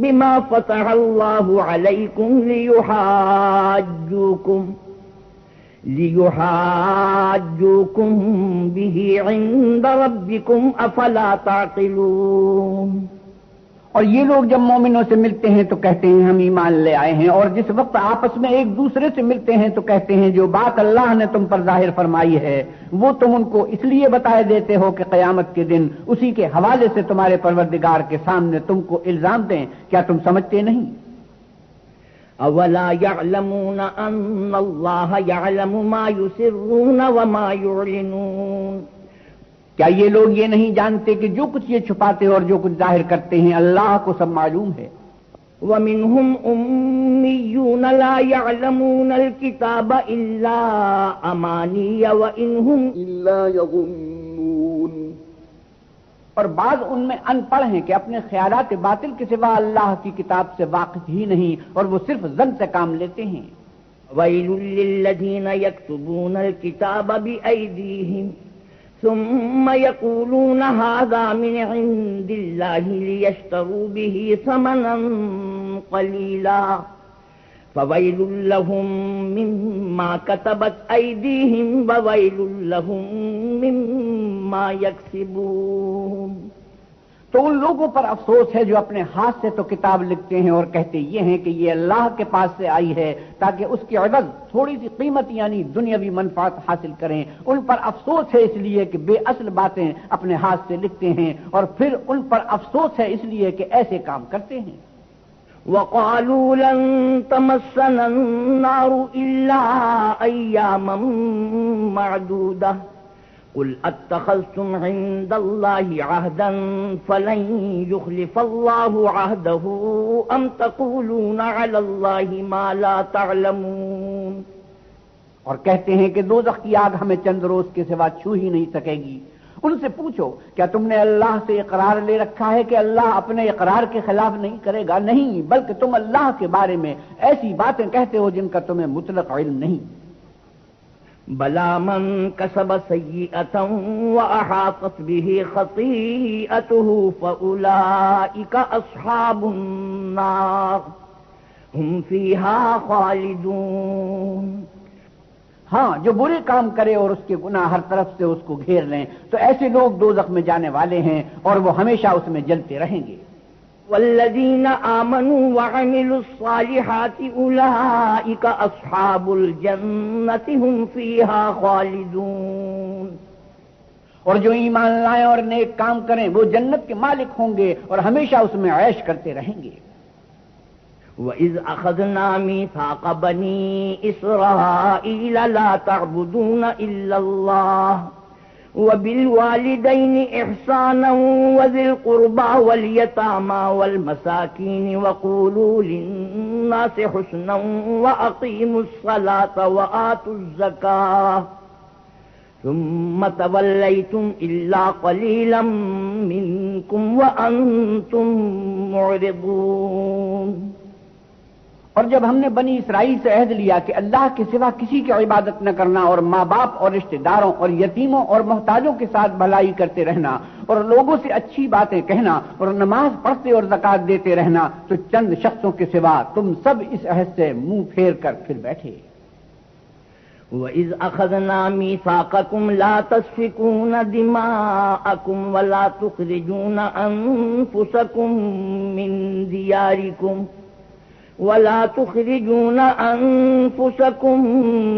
بِمَا فَتَحَ اللَّهُ عَلَيْكُمْ لِيُحَاجُّوكُم بِهِ عِندَ رَبِّكُمْ أَفَلَا تَعْقِلُونَ۔ اور یہ لوگ جب مومنوں سے ملتے ہیں تو کہتے ہیں ہم ایمان لے آئے ہیں، اور جس وقت آپس میں ایک دوسرے سے ملتے ہیں تو کہتے ہیں جو بات اللہ نے تم پر ظاہر فرمائی ہے وہ تم ان کو اس لیے بتائے دیتے ہو کہ قیامت کے دن اسی کے حوالے سے تمہارے پروردگار کے سامنے تم کو الزام دیں، کیا تم سمجھتے نہیں؟ اولا يعلمون ان اللہ يعلم ما يسرون وما يعلنون۔ کیا یہ لوگ یہ نہیں جانتے کہ جو کچھ یہ چھپاتے اور جو کچھ ظاہر کرتے ہیں اللہ کو سب معلوم ہے۔ وَمِنْهُمْ أُمِّيُّونَ لَا يَعْلَمُونَ الْكِتَابَ إِلَّا أَمَانِيَّ وَإِنْ هُمْ إِلَّا يَظُنُّونَ۔ اور بعض ان میں ان پڑھ ہیں کہ اپنے خیالات باطل کے سوا اللہ کی کتاب سے واقف ہی نہیں اور وہ صرف ظن سے کام لیتے ہیں۔ وَيْلٌ لِّلَّذِينَ يَكْتُبُونَ الْكِتَابَ بِأَيْدِيهِمْ ثم يقولون هذا من عند الله ليشتروا به ثمنا قليلا فويل لهم مما كتبت أيديهم وويل لهم مما يكسبون۔ تو ان لوگوں پر افسوس ہے جو اپنے ہاتھ سے تو کتاب لکھتے ہیں اور کہتے یہ ہیں کہ یہ اللہ کے پاس سے آئی ہے تاکہ اس کی عوض تھوڑی سی قیمت یعنی دنیاوی منفعت حاصل کریں۔ ان پر افسوس ہے اس لیے کہ بے اصل باتیں اپنے ہاتھ سے لکھتے ہیں، اور پھر ان پر افسوس ہے اس لیے کہ ایسے کام کرتے ہیں۔ وَقَالُوا لَن تَمَسَّنَا النَّارُ إِلَّا أَيَّامًا مَّعْدُودَةً قُلْ أَتَّخَذْتُمْ عِندَ اللَّهِ عَهْدًا فَلَن يُخْلِفَ اللَّهُ عَهْدَهُ أَمْ تَقُولُونَ عَلَى اللَّهِ مَا لَا تَعْلَمُونَ۔ اور کہتے ہیں کہ دوزخ کی آگ ہمیں چند روز کے سوا چھو ہی نہیں سکے گی۔ ان سے پوچھو کیا تم نے اللہ سے اقرار لے رکھا ہے کہ اللہ اپنے اقرار کے خلاف نہیں کرے گا؟ نہیں، بلکہ تم اللہ کے بارے میں ایسی باتیں کہتے ہو جن کا تمہیں مطلق علم نہیں۔ بلا من کسب سیئۃ واحاطت به خطیئته فاولئک اصحاب النار هم فیہا خالدون۔ ہاں، جو برے کام کرے اور اس کے گناہ ہر طرف سے اس کو گھیر لیں تو ایسے لوگ دوزخ میں جانے والے ہیں اور وہ ہمیشہ اس میں جلتے رہیں گے۔ والذین آمنوا وعملوا الصالحات اولئک اصحاب الجنۃ هم فیہا خالدون۔ اور جو ایمان لائیں اور نیک کام کریں وہ جنت کے مالک ہوں گے اور ہمیشہ اس میں عیش کرتے رہیں گے۔ وَإِذْ أَخَذْنَا مِيثَاقَ بَنِي إِسْرَائِيلَ لَا تَعْبُدُونَ إِلَّا اللَّهَ وَبِالْوَالِدَيْنِ إِحْسَانًا وَذِي الْقُرْبَى وَالْيَتَامَى وَالْمَسَاكِينِ وَقُولُوا لِلنَّاسِ حُسْنًا وَأَقِيمُوا الصَّلَاةَ وَآتُوا الزَّكَاةَ ثُمَّ تَوَلَّيْتُمْ إِلَّا قَلِيلًا مِّنكُمْ وَأَنتُمْ مُعْرِضُونَ۔ اور جب ہم نے بنی اسرائیل سے عہد لیا کہ اللہ کے سوا کسی کی عبادت نہ کرنا اور ماں باپ اور رشتہ داروں اور یتیموں اور محتاجوں کے ساتھ بھلائی کرتے رہنا اور لوگوں سے اچھی باتیں کہنا اور نماز پڑھتے اور زکوٰۃ دیتے رہنا، تو چند شخصوں کے سوا تم سب اس عہد سے منہ پھیر کر پھر بیٹھے۔ وَإِذْ أَخَذْنَا مِيثَاقَكُمْ لَا تَسْفِكُونَ دِمَاءَكُمْ وَلَا تُخْرِجُونَ أَنفُسَكُمْ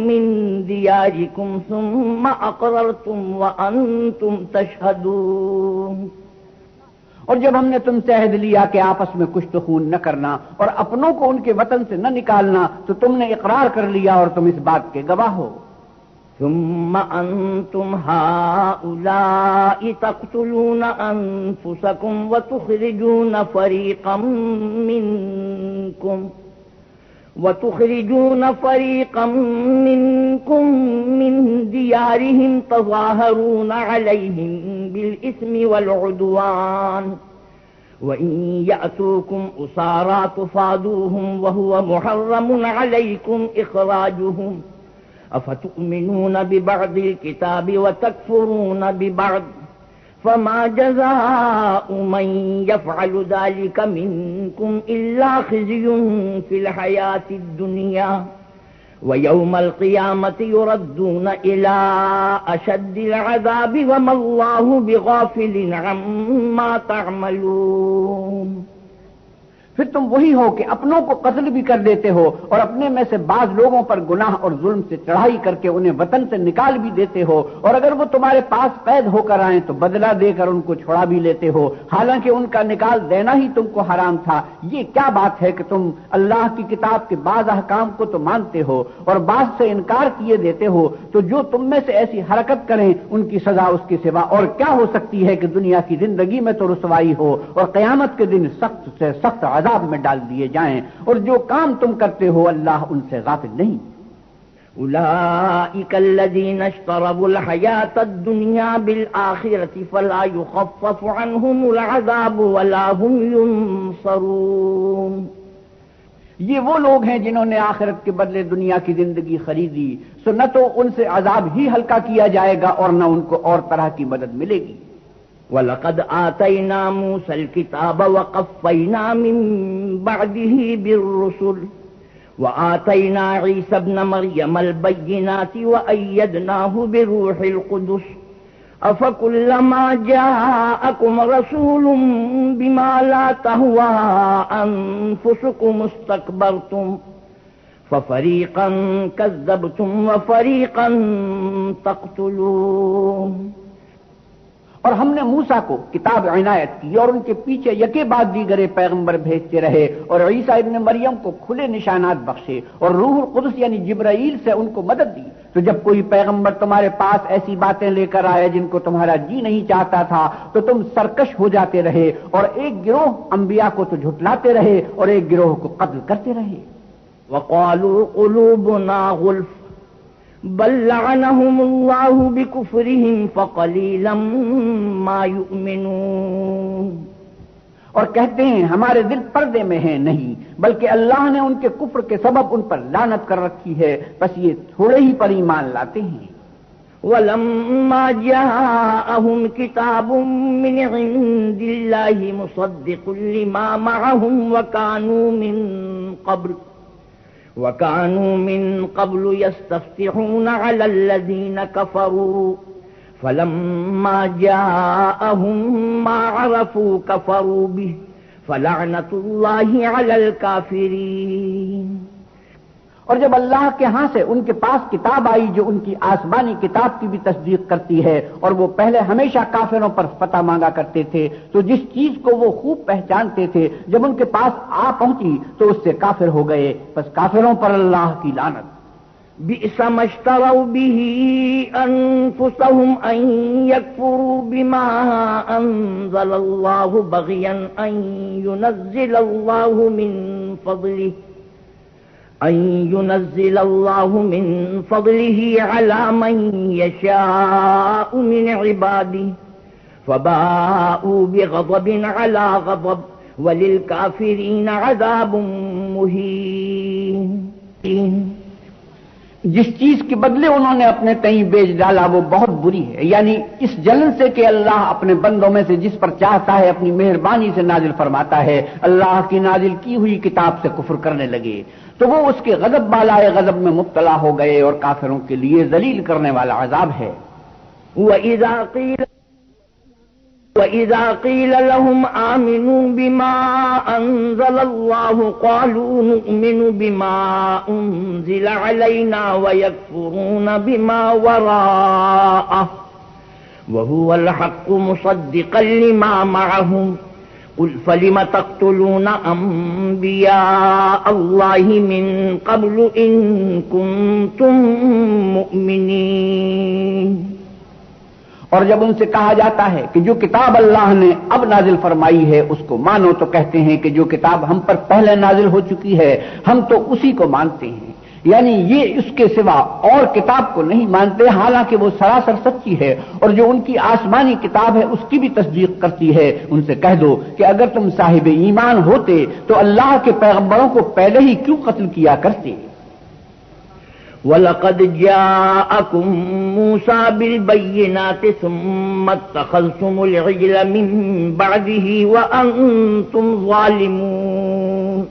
مِنْ دِيَارِكُمْ ثُمَّ أَقْرَرْتُمْ وَأَنْتُمْ تَشْهَدُونَ اور جب ہم نے تم سے عہد لیا کہ آپس میں کشت خون نہ کرنا اور اپنوں کو ان کے وطن سے نہ نکالنا تو تم نے اقرار کر لیا اور تم اس بات کے گواہ ہو. ثم أنتم هؤلاء تقتلون أنفسكم وتخرجون فريقا منكم من ديارهم تظاهرون عليهم بالإثم والعدوان وإن يأتوكم أسارى تفادوهم وهو محرم عليكم إخراجهم أفتؤمنون ببعض الكتاب وتكفرون ببعض فما جزاء من يفعل ذلك منكم إلا خزي في الحياة الدنيا ويوم القيامة يردون إلى أشد العذاب وما الله بغافل عما تعملون. پھر تم وہی ہو کہ اپنوں کو قتل بھی کر دیتے ہو اور اپنے میں سے بعض لوگوں پر گناہ اور ظلم سے چڑھائی کر کے انہیں وطن سے نکال بھی دیتے ہو اور اگر وہ تمہارے پاس قید ہو کر آئیں تو بدلہ دے کر ان کو چھڑا بھی لیتے ہو حالانکہ ان کا نکال دینا ہی تم کو حرام تھا. یہ کیا بات ہے کہ تم اللہ کی کتاب کے بعض احکام کو تو مانتے ہو اور بعض سے انکار کیے دیتے ہو, تو جو تم میں سے ایسی حرکت کریں ان کی سزا اس کے سوا اور کیا ہو سکتی ہے کہ دنیا کی زندگی میں تو رسوائی ہو اور قیامت کے دن سخت سے سخت عذاب میں ڈال دیے جائیں, اور جو کام تم کرتے ہو اللہ ان سے غافل نہیں. أولئك الذين اشتروا الحياة الدنيا بالآخرة فلا يخفف عنهم العذاب ولا هم ينصرون. یہ وہ لوگ ہیں جنہوں نے آخرت کے بدلے دنیا کی زندگی خریدی, سو نہ تو ان سے عذاب ہی ہلکا کیا جائے گا اور نہ ان کو اور طرح کی مدد ملے گی. وَلَقَدْ آتَيْنَا مُوسَى الْكِتَابَ وَقَفَّيْنَا مِن بَعْدِهِ بِالرُّسُلِ وَآتَيْنَا عِيسَى ابْنَ مَرْيَمَ الْبَيِّنَاتِ وَأَيَّدْنَاهُ بِرُوحِ الْقُدُسِ أَفَكُلَّمَا جَاءَكُمْ رَسُولٌ بِمَا لَا تَهْوَىٰ أَنفُسُكُمُ اسْتَكْبَرْتُمْ فَفَرِيقًا كَذَّبْتُمْ وَفَرِيقًا تَقْتُلُونَ. اور ہم نے موسیٰ کو کتاب عنایت کی اور ان کے پیچھے یکے بعد دیگرے پیغمبر بھیجتے رہے اور عیسیٰ ابن مریم کو کھلے نشانات بخشے اور روح القدس یعنی جبرائیل سے ان کو مدد دی. تو جب کوئی پیغمبر تمہارے پاس ایسی باتیں لے کر آئے جن کو تمہارا جی نہیں چاہتا تھا تو تم سرکش ہو جاتے رہے اور ایک گروہ انبیاء کو تو جھٹلاتے رہے اور ایک گروہ کو قتل کرتے رہے. وقالوا قلوبنا غلف بل لعنهم الله بكفرهم فقليلا ما يؤمنون. اور کہتے ہیں ہمارے دل پردے میں ہیں, نہیں بلکہ اللہ نے ان کے کفر کے سبب ان پر لعنت کر رکھی ہے, بس یہ تھوڑے ہی پر ایمان لاتے ہیں. وَلَمَّا جَاءَهُمْ كِتَابٌ مِّنْ عِندِ اللَّهِ مُصَدِّقٌ لِّمَا مَعَهُمْ وَكَانُوا مِن قَبْلُ يَسْتَفْتِحُونَ عَلَى الَّذِينَ كَفَرُوا فَلَمَّا جَاءَهُم مَّا عَرَفُوا كَفَرُوا بِهِ فَلَعْنَةُ اللَّهِ عَلَى الْكَافِرِينَ. اور جب اللہ کے ہاں سے ان کے پاس کتاب آئی جو ان کی آسمانی کتاب کی بھی تصدیق کرتی ہے, اور وہ پہلے ہمیشہ کافروں پر فتح مانگا کرتے تھے, تو جس چیز کو وہ خوب پہچانتے تھے جب ان کے پاس آ پہنچی تو اس سے کافر ہو گئے, بس کافروں پر اللہ کی لعنت. بئس ما اشتروا به انفسهم ان يكفروا بما انزل الله بغيا ان ينزل الله من فضله على من يشاء من عباده فباءوا بغضب على غضب وللكافرين عذاب مهين. جس چیز کے بدلے انہوں نے اپنے تئیں بیچ ڈالا وہ بہت بری ہے، یعنی اس جلن سے کہ اللہ اپنے بندوں میں سے جس پر چاہتا ہے اپنی مہربانی سے نازل فرماتا ہے، اللہ کی نازل کی ہوئی کتاب سے کفر کرنے لگے تو وہ اس کے غضب بالائے غضب میں مبتلا ہو گئے، اور کافروں کے لیے ذلیل کرنے والا عذاب ہے۔ وَإِذَا قِيلَ لَهُمْ آمِنُوا بِمَا أَنزَلَ اللَّهُ قَالُوا نُؤْمِنُ بِمَا أُنزِلَ عَلَيْنَا وَيَكْفُرُونَ بِمَا وَرَاءَهُ وَهُوَ الْحَقُّ مُصَدِّقًا لِمَا مَعَهُمْ قُلْ فَلِمَ تَقْتُلُونَ أَنبِيَاءَ اللَّهِ مِن قَبْلُ إِن كُنتُم مُّؤْمِنِينَ۔ اور جب ان سے کہا جاتا ہے کہ جو کتاب اللہ نے اب نازل فرمائی ہے اس کو مانو تو کہتے ہیں کہ جو کتاب ہم پر پہلے نازل ہو چکی ہے ہم تو اسی کو مانتے ہیں، یعنی یہ اس کے سوا اور کتاب کو نہیں مانتے، حالانکہ وہ سراسر سچی ہے، اور جو ان کی آسمانی کتاب ہے اس کی بھی تصدیق کرتی ہے۔ ان سے کہہ دو کہ اگر تم صاحب ایمان ہوتے تو اللہ کے پیغمبروں کو پہلے ہی کیوں قتل کیا کرتے؟ وَلَقَدْ جَاءَكُم مُّوسَىٰ بِالْبَيِّنَاتِ ثُمَّ اتَّخَذْتُمُ الْعِجْلَ مِن بَعْدِهِ وَأَنتُمْ ظَالِمُونَ۔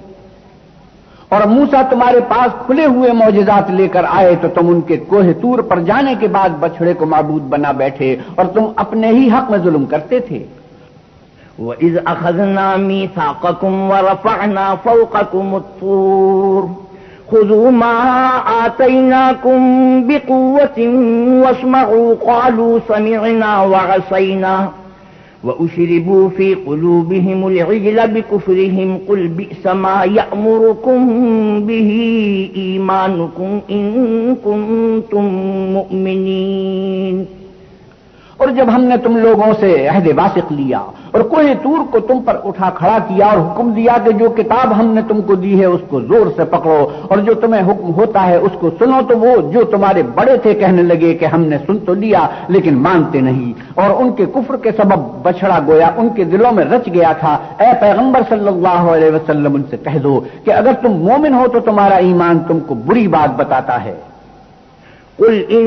اور موسیٰ تمہارے پاس کھلے ہوئے معجزات لے کر آئے تو تم ان کے کوہ طور پر جانے کے بعد بچڑے کو معبود بنا بیٹھے اور تم اپنے ہی حق میں ظلم کرتے تھے۔ وَإِذْ أَخَذْنَا مِيثَاقَكُمْ وَرَفَعْنَا فَوْقَكُمُ الطُّورَ خُذُوا مَا آتَيْنَاكُمْ بِقُوَّةٍ وَاسْمَعُوا قَالُوا سَمِعْنَا وَعَصَيْنَا وَأُشْرِبُوا فِي قُلُوبِهِمُ الْعِجْلَ بِكُفْرِهِمْ قُلْ بِئْسَ مَا يَأْمُرُكُمْ بِهِ إِيمَانُكُمْ إِن كُنتُم مُّؤْمِنِينَ۔ اور جب ہم نے تم لوگوں سے عہد واثق لیا اور کوہ طور کو تم پر اٹھا کھڑا کیا اور حکم دیا کہ جو کتاب ہم نے تم کو دی ہے اس کو زور سے پکڑو اور جو تمہیں حکم ہوتا ہے اس کو سنو، تو وہ جو تمہارے بڑے تھے کہنے لگے کہ ہم نے سن تو لیا لیکن مانتے نہیں، اور ان کے کفر کے سبب بچڑا گویا ان کے دلوں میں رچ گیا تھا۔ اے پیغمبر صلی اللہ علیہ وسلم ان سے کہہ دو کہ اگر تم مومن ہو تو تمہارا ایمان تم کو بری بات بتاتا ہے۔ قل إن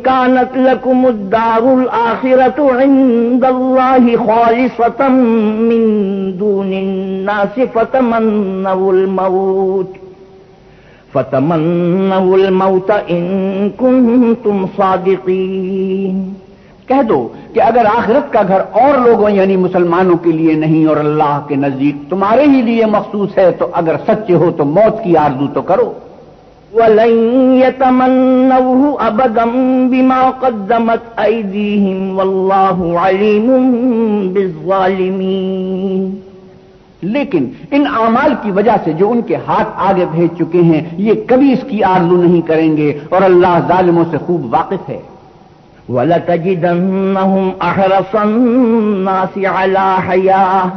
كانت لكم الدار الآخرة عند الله خالصة من دون الناس فتمنوا الموت إن كنتم صادقين۔ کہہ دو کہ اگر آخرت کا گھر اور لوگوں یعنی مسلمانوں کے لیے نہیں اور اللہ کے نزدیک تمہارے ہی لیے مخصوص ہے تو اگر سچے ہو تو موت کی آرزو تو کرو۔ وَلَن يَتَمَنَّوْهُ أَبَدًا بِمَا قَدَّمَتْ أَيْدِيهِمْ وَاللَّهُ عَلِيمٌ بِالظَّالِمِينَ۔ لیکن ان اعمال کی وجہ سے جو ان کے ہاتھ آگے بھیج چکے ہیں یہ کبھی اس کی آرزو نہیں کریں گے، اور اللہ ظالموں سے خوب واقف ہے۔ وَلَتَجِدَنَّهُمْ أَحْرَصَ النَّاسِ عَلَى حَيَاةٍ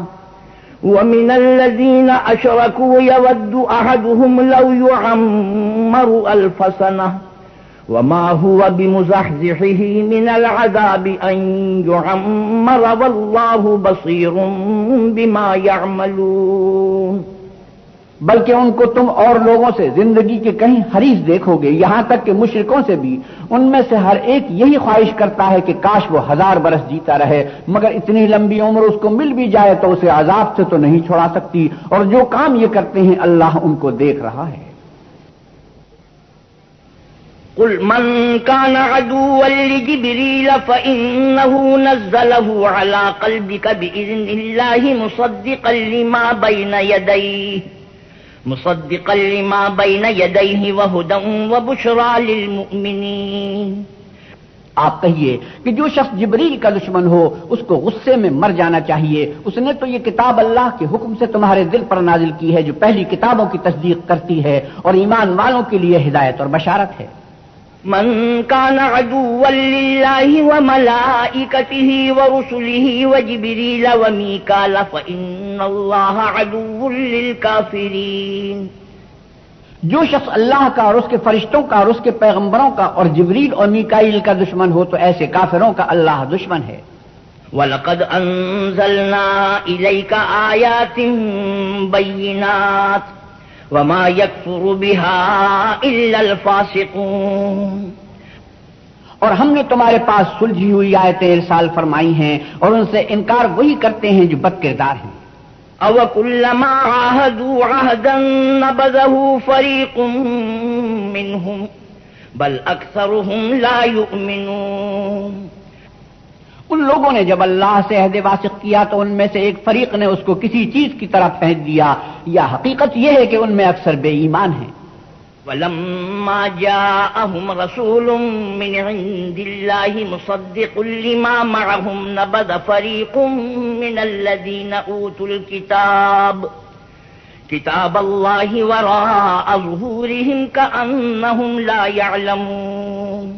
وَمِنَ الَّذِينَ أَشْرَكُوا يَوَدُّ أَحَدُهُمْ لَوْ يُعَمَّرُ أَلْفَ سَنَةٍ وَمَا هُوَ بِمُزَحْزِحِهِ مِنَ الْعَذَابِ أَن يُعَمَّرَ وَاللَّهُ بَصِيرٌ بِمَا يَعْمَلُونَ۔ بلکہ ان کو تم اور لوگوں سے زندگی کے کہیں حریص دیکھو گے، یہاں تک کہ مشرکوں سے بھی ان میں سے ہر ایک یہی خواہش کرتا ہے کہ کاش وہ 1000 برس جیتا رہے، مگر اتنی لمبی عمر اس کو مل بھی جائے تو اسے عذاب سے تو نہیں چھڑا سکتی، اور جو کام یہ کرتے ہیں اللہ ان کو دیکھ رہا ہے۔ قل من كان عدوا لجبريل فإنه نزله على قلبك بإذن الله مصدقا لما بين يديه وهدى وبشرى للمؤمنين۔ آپ کہیے کہ جو شخص جبریل کا دشمن ہو اس کو غصے میں مر جانا چاہیے، اس نے تو یہ کتاب اللہ کے حکم سے تمہارے دل پر نازل کی ہے جو پہلی کتابوں کی تصدیق کرتی ہے اور ایمان والوں کے لیے ہدایت اور بشارت ہے۔ من كان عدوا لله وملائكته ورسله وجبريل وميكال فإن الله عدو للكافرين۔ جو شخص اللہ کا اور اس کے فرشتوں کا اور اس کے پیغمبروں کا اور جبریل اور میکائیل کا دشمن ہو تو ایسے کافروں کا اللہ دشمن ہے۔ وَلَقَدْ أَنزَلْنَا إِلَيْكَ آيَاتٍ بَيِّنَاتٍ وما يكفر بها إلا الفاسقون. اور ہم نے تمہارے پاس سلجھی ہوئی آیتیں ارسال فرمائی ہیں اور ان سے انکار وہی کرتے ہیں جو بد کردار ہیں. أَوَ كُلَّمَا عَاهَدُوا عَهْدًا نَبَذَهُ فَرِيقٌ مِّنْهُمْ بَلْ أَكْثَرُهُمْ لَا يُؤْمِنُونَ. ان لوگوں نے جب اللہ سے عہد واثق کیا تو ان میں سے ایک فریق نے اس کو کسی چیز کی طرح پھینک دیا، یا حقیقت یہ ہے کہ ان میں اکثر بے ایمان ہیں. وَلَمَّا جَاءَهُمْ رَسُولٌ مِّنْ عِندِ اللَّهِ مُصَدِّقٌ لِّمَا مَعَهُمْ نَبَذَ فَرِيقٌ مِّنَ الَّذِينَ أُوتُوا كِتَابَ اللَّهِ وَرَاءَ ظُهُورِهِمْ كَأَنَّهُمْ لَا يَعْلَمُونَ.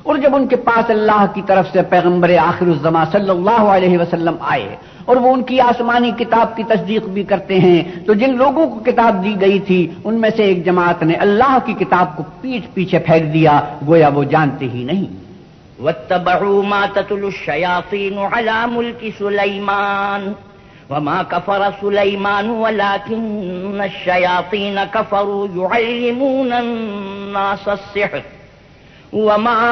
اور جب ان کے پاس اللہ کی طرف سے پیغمبر آخر الزمان صلی اللہ علیہ وسلم آئے اور وہ ان کی آسمانی کتاب کی تصدیق بھی کرتے ہیں، تو جن لوگوں کو کتاب دی گئی تھی ان میں سے ایک جماعت نے اللہ کی کتاب کو پیٹھ پیچھے پھینک دیا، گویا وہ جانتے ہی نہیں. وَاتَّبَعُوا مَا تَتْلُو الشَّيَاطِينُ عَلَى مُلْكِ سُلَيْمَانَ وَمَا كَفَرَ سُلَيْمَانُ وَلَكِنَّ الشَّيَاطِينَ كَفَرُوا يُعَلِّمُونَ النَّاسَ السِّحْرَ وَمَا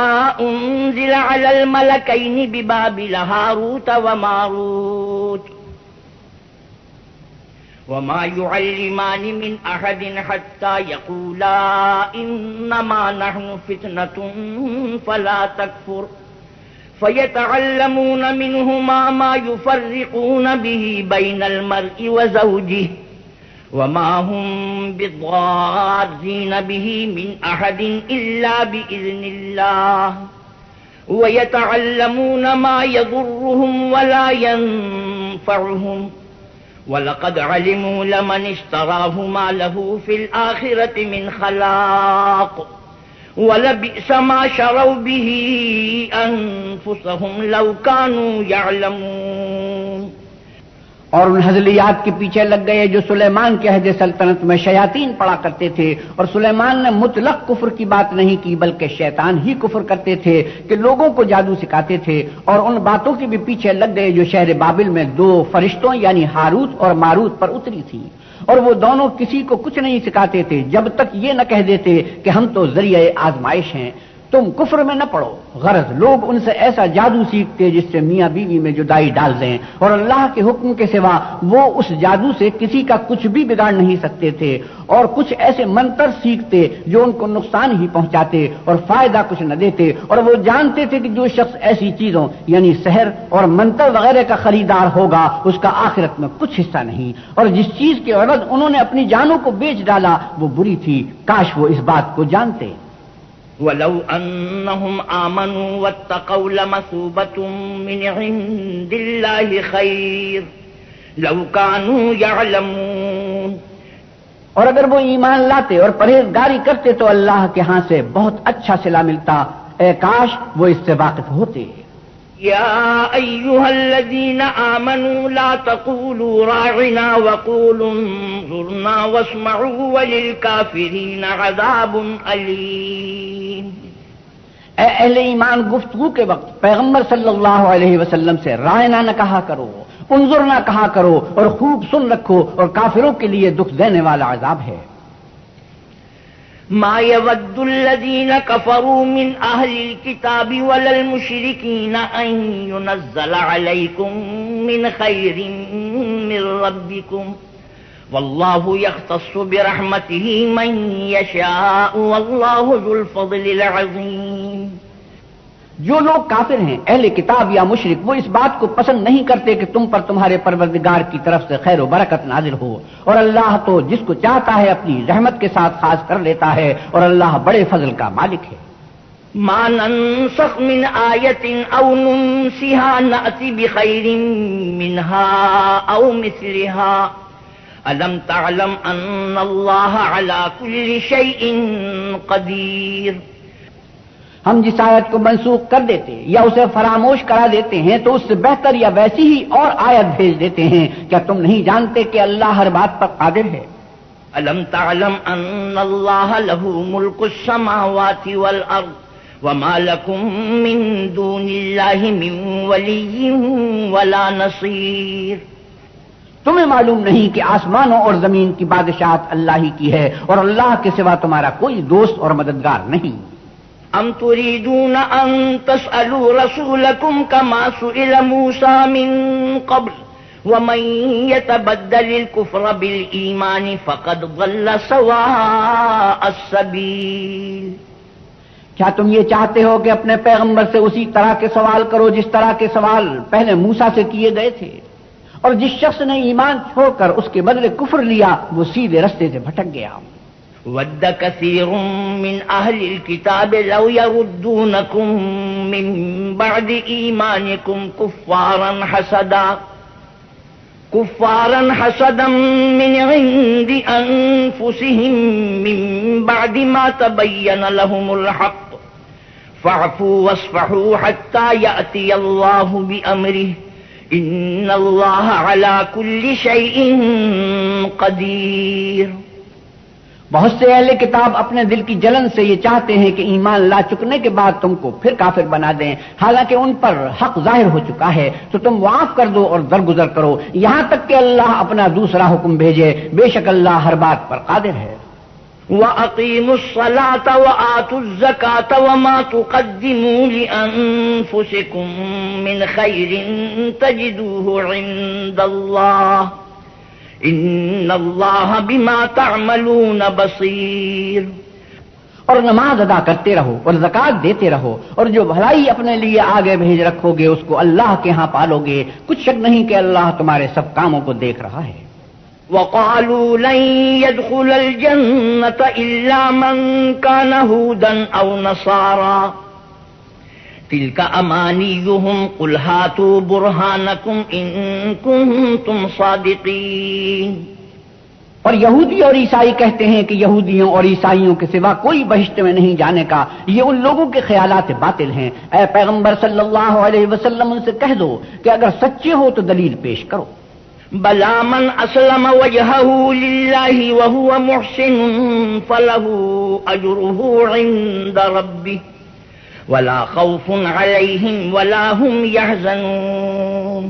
أُنزِلَ عَلَى الْمَلَكَيْنِ بِبَابِلَ هَارُوتَ وَمَارُوتَ وَمَا يُعَلِّمَانِ مِنْ أَحَدٍ حَتَّى يَقُولَا إِنَّمَا نَحْنُ فِتْنَةٌ فَلَا تَكْفُرْ فَيَتَعَلَّمُونَ مِنْهُمَا مَا يُفَرِّقُونَ بِهِ بَيْنَ الْمَرْءِ وَزَوْجِهِ وما هم بضارين به من أحد إلا بإذن الله ويتعلمون ما يضرهم ولا ينفعهم ولقد علموا لمن اشتراه ما له في الآخرة من خلاق ولبئس ما شروا به أنفسهم لو كانوا يعلمون. اور ان ہزلیات کے پیچھے لگ گئے جو سلیمان کے عہد سلطنت میں شیاطین پڑا کرتے تھے، اور سلیمان نے مطلق کفر کی بات نہیں کی بلکہ شیطان ہی کفر کرتے تھے کہ لوگوں کو جادو سکھاتے تھے. اور ان باتوں کے بھی پیچھے لگ گئے جو شہر بابل میں دو فرشتوں یعنی ہاروت اور ماروت پر اتری تھی، اور وہ دونوں کسی کو کچھ نہیں سکھاتے تھے جب تک یہ نہ کہہ دیتے کہ ہم تو ذریعہ آزمائش ہیں، تم کفر میں نہ پڑو. غرض لوگ ان سے ایسا جادو سیکھتے جس سے میاں بیوی میں جدائی ڈال دیں، اور اللہ کے حکم کے سوا وہ اس جادو سے کسی کا کچھ بھی بگاڑ نہیں سکتے تھے، اور کچھ ایسے منتر سیکھتے جو ان کو نقصان ہی پہنچاتے اور فائدہ کچھ نہ دیتے. اور وہ جانتے تھے کہ جو شخص ایسی چیزوں یعنی سحر اور منتر وغیرہ کا خریدار ہوگا اس کا آخرت میں کچھ حصہ نہیں، اور جس چیز کے عوض انہوں نے اپنی جانوں کو بیچ ڈالا وہ بری تھی، کاش وہ اس بات کو جانتے. وَلَوْ أَنَّهُمْ آمَنُوا وَاتَّقَوْا لَمَثُوبَةٌ مِّنْ عِندِ اللَّهِ خَيْرٌ لَوْ كَانُوا يَعْلَمُونَ. اور اگر وہ ایمان لاتے اور پرہیزگاری کرتے تو اللہ کے ہاں سے بہت اچھا صلہ ملتا، اے کاش وہ اس سے واقف ہوتے. يا أيها الذين آمنوا لا تقولوا راعنا وقولوا انظرنا واسمعوا وللكافرين عذاب أليم. اے اہل ایمان، گفتگو کے وقت پیغمبر صلی اللہ علیہ وسلم سے رائنا نہ کہا کرو، انظر نہ کہا کرو، اور خوب سن رکھو، اور کافروں کے لیے دکھ دینے والا عذاب ہے. ما يود الذين كفروا من أهل الكتاب ولا المشركين أن ينزل عليكم من خير من ربكم والله يختص برحمته من يشاء والله ذو الفضل العظيم. جو لوگ کافر ہیں اہل کتاب یا مشرک، وہ اس بات کو پسند نہیں کرتے کہ تم پر تمہارے پروردگار کی طرف سے خیر و برکت نازل ہو، اور اللہ تو جس کو چاہتا ہے اپنی رحمت کے ساتھ خاص کر لیتا ہے، اور اللہ بڑے فضل کا مالک ہے. ما ننسخ من آیت او ننسها نأتی بخیر منها او مثلها الم تعلم ان اللہ علی کل شیء قدیر. ہم جس آیت کو منسوخ کر دیتے یا اسے فراموش کرا دیتے ہیں تو اس سے بہتر یا ویسی ہی اور آیت بھیج دیتے ہیں. کیا تم نہیں جانتے کہ اللہ ہر بات پر قادر ہے؟ الم تعلم ان اللہ لہ ملک السماوات والارض وما لکم من دون اللہ من ولی ولا نصیر. تمہیں معلوم نہیں کہ آسمانوں اور زمین کی بادشاہت اللہ ہی کی ہے اور اللہ کے سوا تمہارا کوئی دوست اور مددگار نہیں؟ ام تريدون ان تسألوا رسولكم كما سئل موسى من قبل ومن يتبدل الكفر بالإيمان فقد ضل سواء السبيل. کیا تم یہ چاہتے ہو کہ اپنے پیغمبر سے اسی طرح کے سوال کرو جس طرح کے سوال پہلے موسیٰ سے کیے گئے تھے؟ اور جس شخص نے ایمان چھوڑ کر اس کے بدلے کفر لیا وہ سیدھے رستے سے بھٹک گیا. ود كثير من أهل الكتاب لو يردونكم من بعد إيمانكم كفارا حسدا من عند أنفسهم من بعد ما تبين لهم الحق فاعفوا واصفحوا حتى يأتي الله بأمره إن الله على كل شيء قدير. بہت سے اہل کتاب اپنے دل کی جلن سے یہ چاہتے ہیں کہ ایمان لا چکنے کے بعد تم کو پھر کافر بنا دیں، حالانکہ ان پر حق ظاہر ہو چکا ہے. تو تم معاف کر دو اور درگزر کرو یہاں تک کہ اللہ اپنا دوسرا حکم بھیجے، بے شک اللہ ہر بات پر قادر ہے. وَأَقِيمُوا الصَّلَاةَ وَآتُوا الزَّكَاةَ وَمَا تُقَدِّمُوا لِأَنفُسِكُم مِّنْ خَيْرٍ تَجِدُوهُ عِندَ اللَّهِ ان اللہ بما تعملون بصیر. اور نماز ادا کرتے رہو اور زکوٰۃ دیتے رہو اور جو بھلائی اپنے لیے آگے بھیج رکھو گے اس کو اللہ کے ہاں پالو گے. کچھ شک نہیں کہ اللہ تمہارے سب کاموں کو دیکھ رہا ہے. وقالوا لن يدخل الجنة الا من كان هودا او نصارى تلك امانيهم قل هاتوا برهانكم ان كنتم صادقين. اور یہودی اور عیسائی کہتے ہیں کہ یہودیوں اور عیسائیوں کے سوا کوئی بہشت میں نہیں جانے کا. یہ ان لوگوں کے خیالات باطل ہیں. اے پیغمبر صلی اللہ علیہ وسلم ان سے کہہ دو کہ اگر سچے ہو تو دلیل پیش کرو. بلا من اسلم وجهه لله وهو محسن فله اجره عند ربه ولا خوف عليهم ولا هم يحزنون.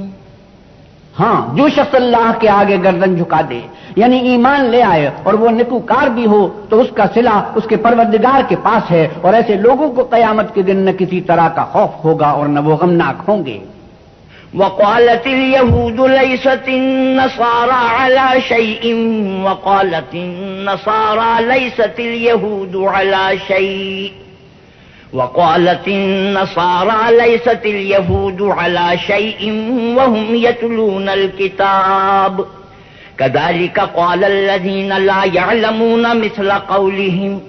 ہاں، جو شخص اللہ کے آگے گردن جھکا دے یعنی ایمان لے آئے اور وہ نیکوکار بھی ہو تو اس کا صلہ اس کے پروردگار کے پاس ہے اور ایسے لوگوں کو قیامت کے دن نہ کسی طرح کا خوف ہوگا اور نہ وہ غمناک ہوں گے. وقالت اليهود ليست النصارى على شيء وقالت النصارى ليست اليهود على شيء وقالت النصارى ليست اليهود على شيء وهم يتلون الكتاب كذلك قال الذين لا يعلمون مثل قولهم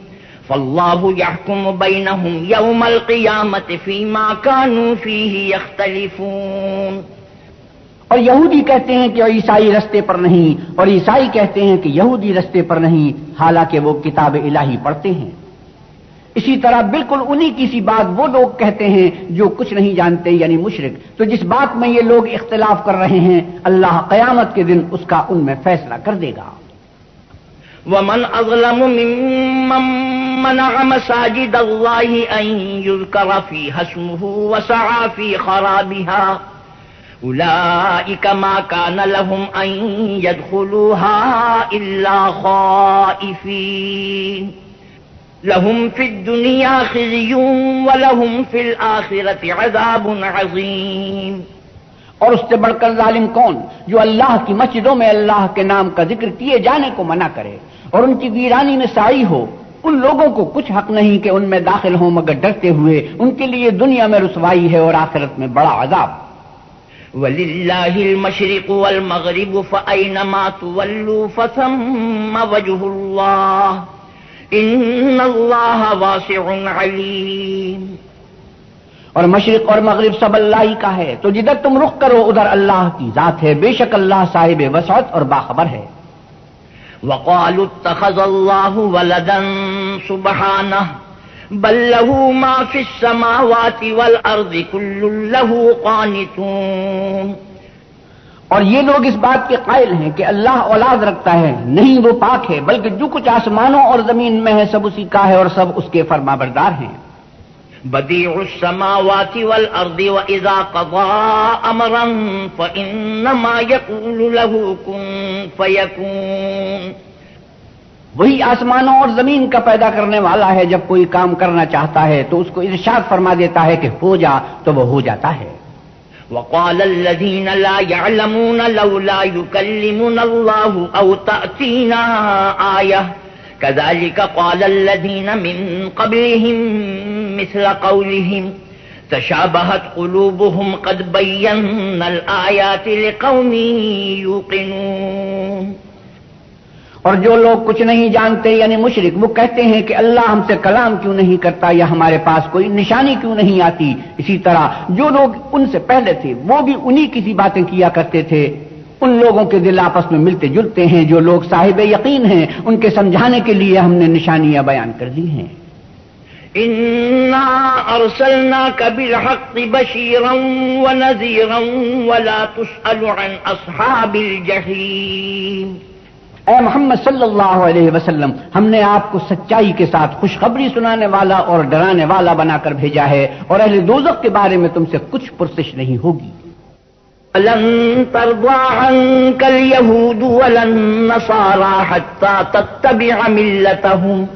فالله يحكم بينهم يوم القيامة فيما كانوا فيه يختلفون. اور یہودی کہتے ہیں کہ عیسائی رستے پر نہیں اور عیسائی کہتے ہیں کہ یہودی رستے پر نہیں حالانکہ وہ کتاب الہی پڑھتے ہیں. اسی طرح بالکل انہی کی سی بات وہ لوگ کہتے ہیں جو کچھ نہیں جانتے یعنی مشرک. تو جس بات میں یہ لوگ اختلاف کر رہے ہیں اللہ قیامت کے دن اس کا ان میں فیصلہ کر دے گا. ومن اظلم ممن منع مساجد الله ان يذكر فيها اسمه وسعى في خرابها اولئك ما كان لهم ان يدخلوها الا خائفين لهم في الدنيا خزي ولهم في الآخرة عذاب عظيم. اور اس سے بڑھ کر ظالم کون جو اللہ کی مسجدوں میں اللہ کے نام کا ذکر کیے جانے کو منع کرے اور ان کی ویرانی میں سعی ہو. ان لوگوں کو کچھ حق نہیں کہ ان میں داخل ہوں مگر ڈرتے ہوئے. ان کے لیے دنیا میں رسوائی ہے اور آخرت میں بڑا عذاب. وَلِلَّهِ الْمَشْرِقُ وَالْمَغْرِبُ فَأَيْنَمَا تُوَلُّوا فَثَمَّ وَجْهُ اللَّهِ إِنَّ اللَّهَ وَاسِعٌ عَلِيمٌ. اور مشرق اور مغرب سب اللہ ہی کا ہے تو جدھر تم رخ کرو ادھر اللہ کی ذات ہے. بے شک اللہ صاحب وسعت اور باخبر ہے. وقالوا اتخذ الله ولدا سبحانه بل له ما في السماوات والارض كل له قانتون. اور یہ لوگ اس بات کے قائل ہیں کہ اللہ اولاد رکھتا ہے. نہیں، وہ پاک ہے، بلکہ جو کچھ آسمانوں اور زمین میں ہے سب اسی کا ہے اور سب اس کے فرما بردار ہیں. بديع السماوات والأرض وإذا قضى أمرا فإنما يقول له كن فيكون. وہی آسمانوں اور زمین کا پیدا کرنے والا ہے، جب کوئی کام کرنا چاہتا ہے تو اس کو ارشاد فرما دیتا ہے کہ ہو جا تو وہ ہو جاتا ہے. وقال الذين لا يعلمون لولا يكلمنا الله أو تأتينا آية كذلك قال الذين من قبلهم مثل قولهم تشابهت قلوبهم قد بينا الآيات لقوم يوقنون. اور جو لوگ کچھ نہیں جانتے یعنی مشرک، وہ کہتے ہیں کہ اللہ ہم سے کلام کیوں نہیں کرتا یا ہمارے پاس کوئی نشانی کیوں نہیں آتی. اسی طرح جو لوگ ان سے پہلے تھے وہ بھی انہی کسی باتیں کیا کرتے تھے. ان لوگوں کے دل آپس میں ملتے جلتے ہیں. جو لوگ صاحب یقین ہیں ان کے سمجھانے کے لیے ہم نے نشانیاں بیان کر دی ہیں. انا ارسلناک بالحق بشیرا ونذیرا ولا تسأل عن اصحاب الجحیم. اے محمد صلی اللہ علیہ وسلم، ہم نے آپ کو سچائی کے ساتھ خوشخبری سنانے والا اور ڈرانے والا بنا کر بھیجا ہے، اور اہل دوزخ کے بارے میں تم سے کچھ پرسش نہیں ہوگی. لن ترضى عنك اليهود ولا النصارى حتى تتبع ملتهم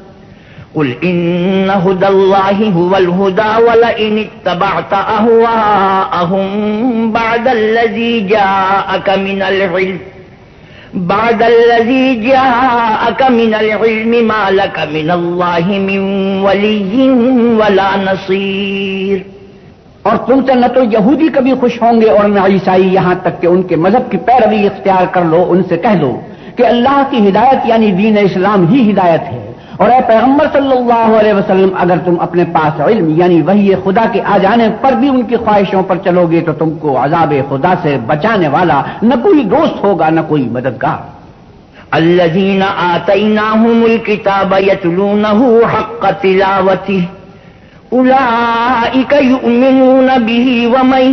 قل إن هدى الله هو الهدى ولئن اتبعت أهواءهم بعد الذي جاءك من العلم ما لك من الله من ولي ولا نصير. اور تم سے نہ تو یہودی کبھی خوش ہوں گے اور نہ عیسائی، یہاں تک کہ ان کے مذہب کی پیروی اختیار کر لو. ان سے کہہ دو کہ اللہ کی ہدایت یعنی دین اسلام ہی ہدایت ہے. اور اے پیغمبر صلی اللہ علیہ وسلم، اگر تم اپنے پاس علم یعنی وحی خدا کے آ جانے پر بھی ان کی خواہشوں پر چلو گے تو تم کو عذاب خدا سے بچانے والا نہ کوئی دوست ہوگا نہ کوئی مددگار. الذين آتيناهم الكتاب يتلونه حق تلاوته أولئك يؤمنون به ومن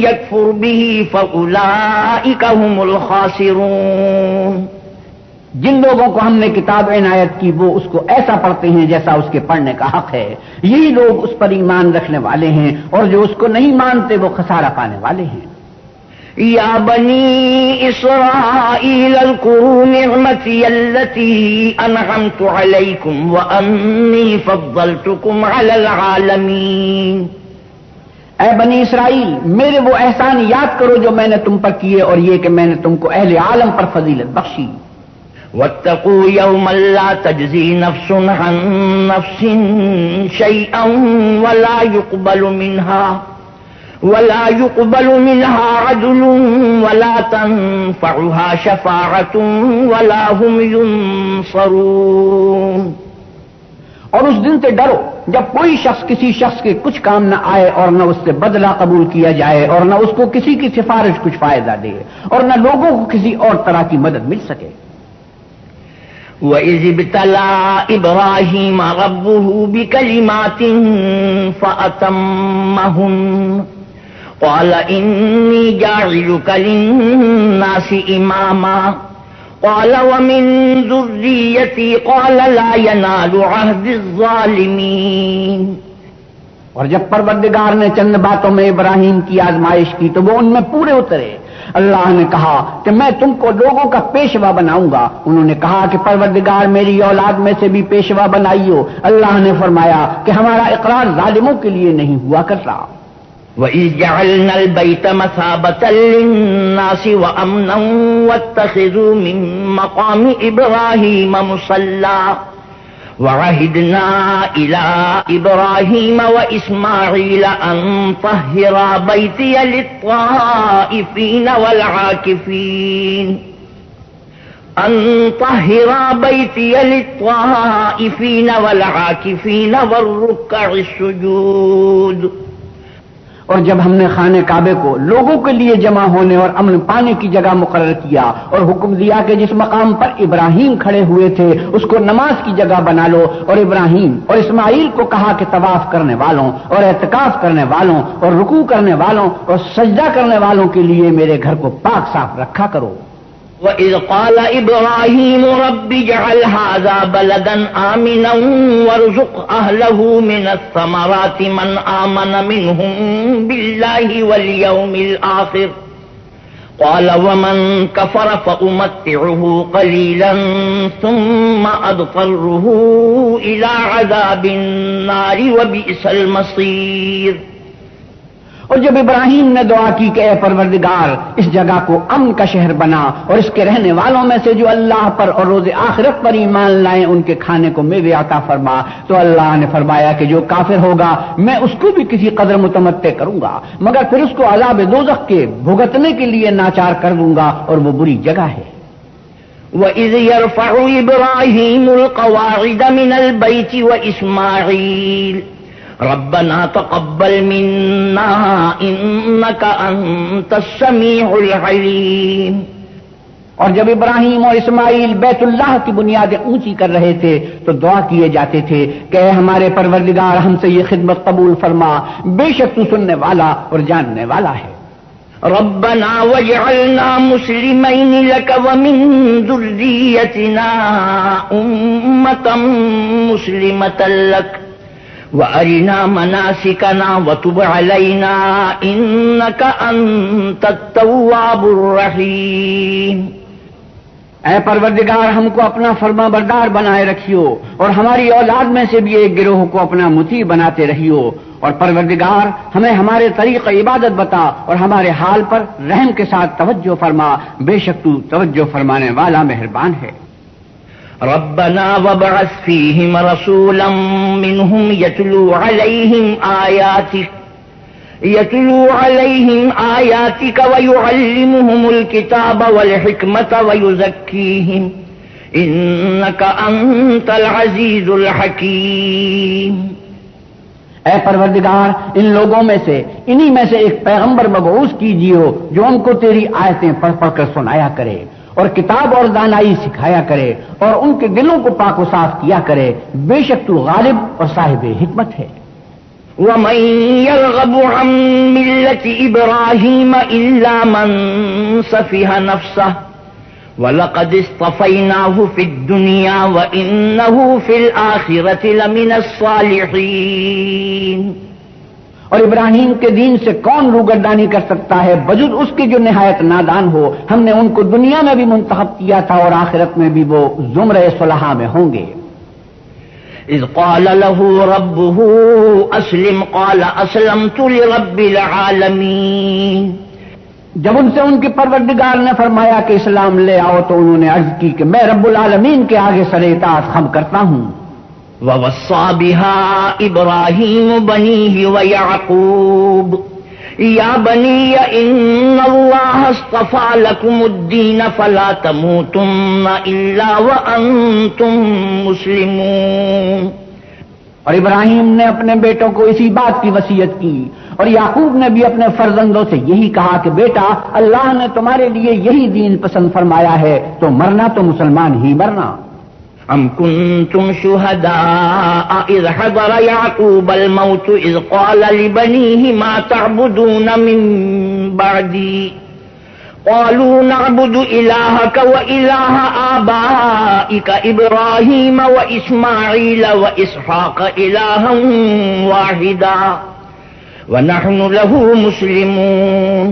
يكفر به فأولئك هم الخاسرون. جن لوگوں کو ہم نے کتاب عنایت کی وہ اس کو ایسا پڑھتے ہیں جیسا اس کے پڑھنے کا حق ہے. یہی لوگ اس پر ایمان رکھنے والے ہیں، اور جو اس کو نہیں مانتے وہ خسارہ پانے والے ہیں. یا بنی اسرائیل اذکروا نعمتی التي انعمت علیکم وانی فضلتکم علی العالمین. اے بنی اسرائیل، میرے وہ احسان یاد کرو جو میں نے تم پر کیے، اور یہ کہ میں نے تم کو اہل عالم پر فضیلت بخشی. واتقوا يوما لا تجزي نفس عن نفس شيئا ولا يقبل منها عدل ولا تنفعها شفاعة ولا هم ينصرون. اور اس دن سے ڈرو جب کوئی شخص کسی شخص کے کچھ کام نہ آئے اور نہ اس سے بدلہ قبول کیا جائے اور نہ اس کو کسی کی سفارش کچھ فائدہ دے اور نہ لوگوں کو کسی اور طرح کی مدد مل سکے. وَإِذِ ابْتَلَىٰ إِبْرَاهِيمَ رَبُّهُ بِكَلِمَاتٍ فَأَتَمَّهُنَّ قَالَ إِنِّي جَاعِلُكَ لِلنَّاسِ إِمَامًا قَالَ وَمِن ذُرِّيَّتِي قَالَ لَا يَنَالُ عَهْدِ الظَّالِمِينَ. اور جب پروردگار نے چند باتوں میں ابراہیم کی آزمائش کی تو وہ ان میں پورے اترے. اللہ نے کہا کہ میں تم کو لوگوں کا پیشوا بناؤں گا. انہوں نے کہا کہ پروردگار میری اولاد میں سے بھی پیشوا بنائیو. اللہ نے فرمایا کہ ہمارا اقرار ظالموں کے لیے نہیں ہوا کرتا. وَإِذْ جَعَلْنَا الْبَيْتَ مَثَابَةً لِلنَّاسِ وَأَمْنًا وَاتَّخِذُوا مِن مَّقَامِ إِبْرَاهِيمَ مُصَلًّى وَعَهِدْنَا إِلَىٰ إِبْرَاهِيمَ وَإِسْمَاعِيلَ أَن طَهِّرَا بَيْتِيَ لِلطَّائِفِينَ وَالْعَاكِفِينَ وَالرُّكَّعِ السُّجُودِ. اور جب ہم نے خانہ کعبے کو لوگوں کے لیے جمع ہونے اور امن پانے کی جگہ مقرر کیا اور حکم دیا کہ جس مقام پر ابراہیم کھڑے ہوئے تھے اس کو نماز کی جگہ بنا لو، اور ابراہیم اور اسماعیل کو کہا کہ طواف کرنے والوں اور اعتکاف کرنے والوں اور رکوع کرنے والوں اور سجدہ کرنے والوں کے لیے میرے گھر کو پاک صاف رکھا کرو. وَإِذْ قَالَ إِبْرَاهِيمُ رَبِّ اجْعَلْ هَٰذَا بَلَدًا آمِنًا وَارْزُقْ أَهْلَهُ مِنَ الثَّمَرَاتِ مَنْ آمَنَ مِنْهُم بِاللَّهِ وَالْيَوْمِ الْآخِرِ قَالَ وَمَنْ كَفَرَ فَأُمَتِّعُهُ قَلِيلًا ثُمَّ أَضْطَرُّهُ إِلَىٰ عَذَابِ النَّارِ وَبِئْسَ الْمَصِيرُ۔ اور جب ابراہیم نے دعا کی کہ اے پروردگار اس جگہ کو امن کا شہر بنا اور اس کے رہنے والوں میں سے جو اللہ پر اور روز آخرت پر ایمان لائیں ان کے کھانے کو میوے عطا فرما، تو اللہ نے فرمایا کہ جو کافر ہوگا میں اس کو بھی کسی قدر متمتع کروں گا، مگر پھر اس کو عذاب دوزخ کے بھگتنے کے لیے ناچار کر دوں گا اور وہ بری جگہ ہے۔ وَإِذْ يَرْفَعُ إِبْرَاهِيمُ الْقَوَاعِدَ مِنَ الْبَيْتِ وَإِسْمَاعِيلُ رَبَّنَا تَقَبَّلْ مِنَّا إِنَّكَ أَنتَ السَّمِيعُ الْعَلِيمُ۔ اور جب ابراہیم اور اسماعیل بیت اللہ کی بنیادیں اونچی کر رہے تھے تو دعا کیے جاتے تھے کہ اے ہمارے پروردگار ہم سے یہ خدمت قبول فرما، بے شک تو سننے والا اور جاننے والا ہے۔ رَبَّنَا وَاجْعَلْنَا مُسْلِمَيْنِ لَكَ وَمِن ذُرِّيَّتِنَا أُمَّةً مُسْلِمَةً لَكَ وَأَرِنَا مَنَاسِكَنَا وَتُبْ عَلَيْنَا إِنَّكَ أَنتَ التَّوَّابُ الرَّحِيمُ۔ اے پروردگار ہم کو اپنا فرما بردار بنائے رکھیو اور ہماری اولاد میں سے بھی ایک گروہ کو اپنا مطیع بناتے رہیو، اور پروردگار ہمیں ہمارے طریق عبادت بتا اور ہمارے حال پر رحم کے ساتھ توجہ فرما، بے شک تو توجہ فرمانے والا مہربان ہے۔ ربنا وابعث فيهم رسولا منهم يتلو عليهم آياتك ويعلمهم الكتاب والحكمة ويزكيهم إنك أنت العزيز الحكيم۔ اے پروردگار ان لوگوں میں سے انہی میں سے ایک پیغمبر مبعوث کیجیے جو ان کو تیری آیتیں پڑھ پڑھ کر سنایا کرے اور کتاب اور دانائی سکھایا کرے اور ان کے دلوں کو پاک و صاف کیا کرے، بے شک تو غالب اور صاحب حکمت ہے۔ وَمَن يَرْغَبُ عَن مِّلَّةِ إِبْرَاهِيمَ إِلَّا مَن سَفِهَ نَفْسَهُ وَلَقَدِ اصْطَفَيْنَاهُ فِي الدُّنْيَا وَإِنَّهُ فِي الْآخِرَةِ لَمِنَ الصَّالِحِينَ۔ اور ابراہیم کے دین سے کون روگردانی کر سکتا ہے بجز اس کے جو نہایت نادان ہو، ہم نے ان کو دنیا میں بھی منتخب کیا تھا اور آخرت میں بھی وہ زمرہ صلحاء میں ہوں گے۔ اذ قال له ربه اسلم قال اسلمت لرب العالمین۔ جب ان سے ان کے پروردگار نے فرمایا کہ اسلام لے آؤ تو انہوں نے عرض کی کہ میں رب العالمین کے آگے سر اطاعت خم کرتا ہوں۔ وَوَصَّى بِهَا إِبْرَاهِيمُ بَنِيهِ وَيَعْقُوبُ يَا بَنِيَّ إِنَّ اللَّهَ اصْطَفَى لَكُمُ الدِّينَ فَلَا تَمُوتُنَّ إِلَّا وَأَنْتُمْ مُسْلِمُونَ۔ اور ابراہیم نے اپنے بیٹوں کو اسی بات کی وصیت کی، اور یعقوب نے بھی اپنے فرزندوں سے یہی کہا کہ بیٹا اللہ نے تمہارے لیے یہی دین پسند فرمایا ہے تو مرنا تو مسلمان ہی مرنا۔ أَمْ كُنْتُمْ شُهَدَاءَ إِذْ حَضَرَ يَعْقُوبَ الْمَوْتُ إِذْ قَالَ لِبَنِيهِ مَا تَعْبُدُونَ مِن بَعْدِي قَالُوا نَعْبُدُ إِلَٰهَكَ وَإِلَٰهَ آبَائِكَ إِبْرَاهِيمَ وَإِسْمَاعِيلَ وَإِسْحَاقَ إِلَٰهًا وَاحِدًا وَنَحْنُ لَهُ مُسْلِمُونَ۔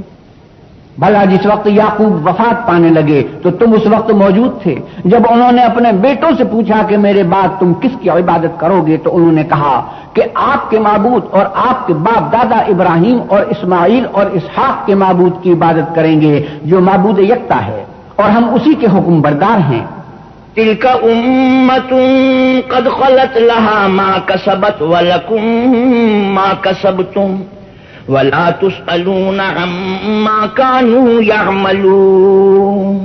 بھلا جس وقت یعقوب وفات پانے لگے تو تم اس وقت موجود تھے جب انہوں نے اپنے بیٹوں سے پوچھا کہ میرے بعد تم کس کی عبادت کرو گے، تو انہوں نے کہا کہ آپ کے معبود اور آپ کے باپ دادا ابراہیم اور اسماعیل اور اسحاق کے معبود کی عبادت کریں گے جو معبود یکتا ہے، اور ہم اسی کے حکم بردار ہیں۔ تلك أمة قد خلت لها ما كسبت ولكم ما كسبتم وَلَا تُسْأَلُونَ عَمَّا كَانُوا يَعْمَلُونَ۔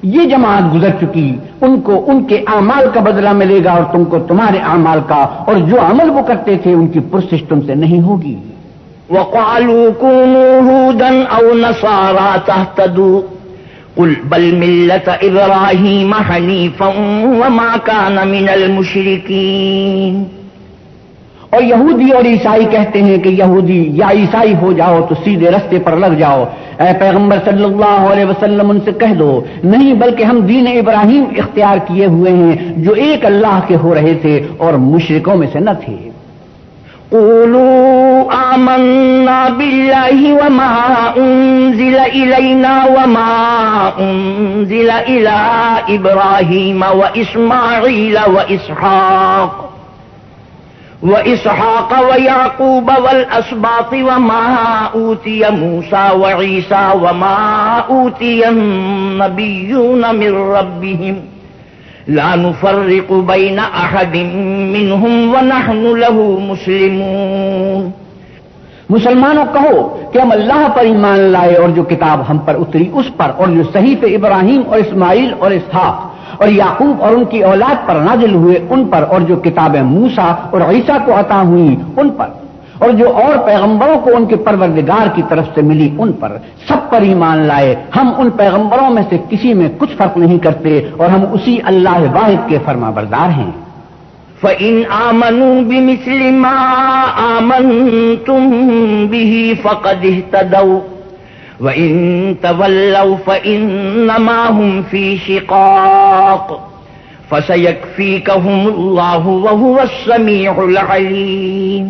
یہ جماعت گزر چکی، ان کو ان کے اعمال کا بدلہ ملے گا اور تم کو تمہارے اعمال کا، اور جو عمل وہ کرتے تھے ان کی پرسش تم سے نہیں ہوگی۔ وَقَالُوا كُونُوا هُودًا أَوْ نَصَارَىٰ تَهْتَدُوا قُلْ بَلْ مِلَّةَ إِبْرَاهِيمَ حَنِيفًا وَمَا كَانَ مِنَ الْمُشْرِكِينَ۔ اور یہودی اور عیسائی کہتے ہیں کہ یہودی یا عیسائی ہو جاؤ تو سیدھے رستے پر لگ جاؤ. اے پیغمبر صلی اللہ علیہ وسلم ان سے کہہ دو نہیں، بلکہ ہم دین ابراہیم اختیار کیے ہوئے ہیں جو ایک اللہ کے ہو رہے تھے اور مشرکوں میں سے نہ تھے. قولوا آمنا بالله وما أنزل إلينا وما أنزل إلى إبراهيم وإسماعيل وإسحاق ويعقوب والأسباط وما أوتي موسى وعيسى وما أوتي النبيون من ربهم لا نفرق بين أحد منهم ونحن له مسلمون. مسلمانوں کہو کہ ہم اللہ پر ایمان لائے اور جو کتاب ہم پر اتری اس پر، اور جو صحیفے ابراہیم اور اسماعیل اور اسحاق اور یعقوب اور ان کی اولاد پر نازل ہوئے ان پر، اور جو کتابیں موسیٰ اور عیسیٰ کو عطا ہوئی ان پر، اور جو اور پیغمبروں کو ان کے پروردگار کی طرف سے ملی ان پر، سب پر ایمان لائے. ہم ان پیغمبروں میں سے کسی میں کچھ فرق نہیں کرتے اور ہم اسی اللہ واحد کے فرما بردار ہیں. فَإِنْ آمَنُوا بِمِثْلِ مَا آمَنْتُمْ بِهِ فَقَدِ اهْتَدَوْا وَإِنْ تَوَلَّوْا فَإِنَّمَا هُمْ فِي شِقَاقٍ فَسَيَكْفِيكَهُمُ اللَّهُ وَهُوَ السَّمِيعُ الْعَلِيمُ.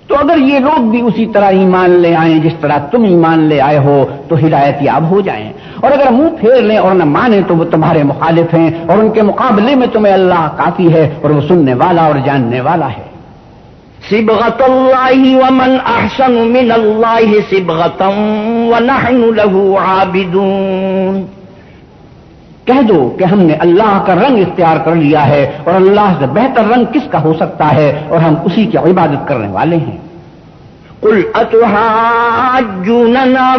تو اگر یہ لوگ بھی اسی طرح ایمان لے آئیں جس طرح تم ایمان لے آئے ہو تو ہدایت یاب ہو جائیں، اور اگر منہ پھیر لیں اور نہ مانیں تو وہ تمہارے مخالف ہیں، اور ان کے مقابلے میں تمہیں اللہ کافی ہے اور وہ سننے والا اور جاننے والا ہے. صبغة الله ومن أحسن من الله صبغة ونحن له عابدون. کہہ دو کہ ہم نے اللہ کا رنگ اختیار کر لیا ہے، اور اللہ سے بہتر رنگ کس کا ہو سکتا ہے، اور ہم اسی کی عبادت کرنے والے ہیں. قل أتحاجوننا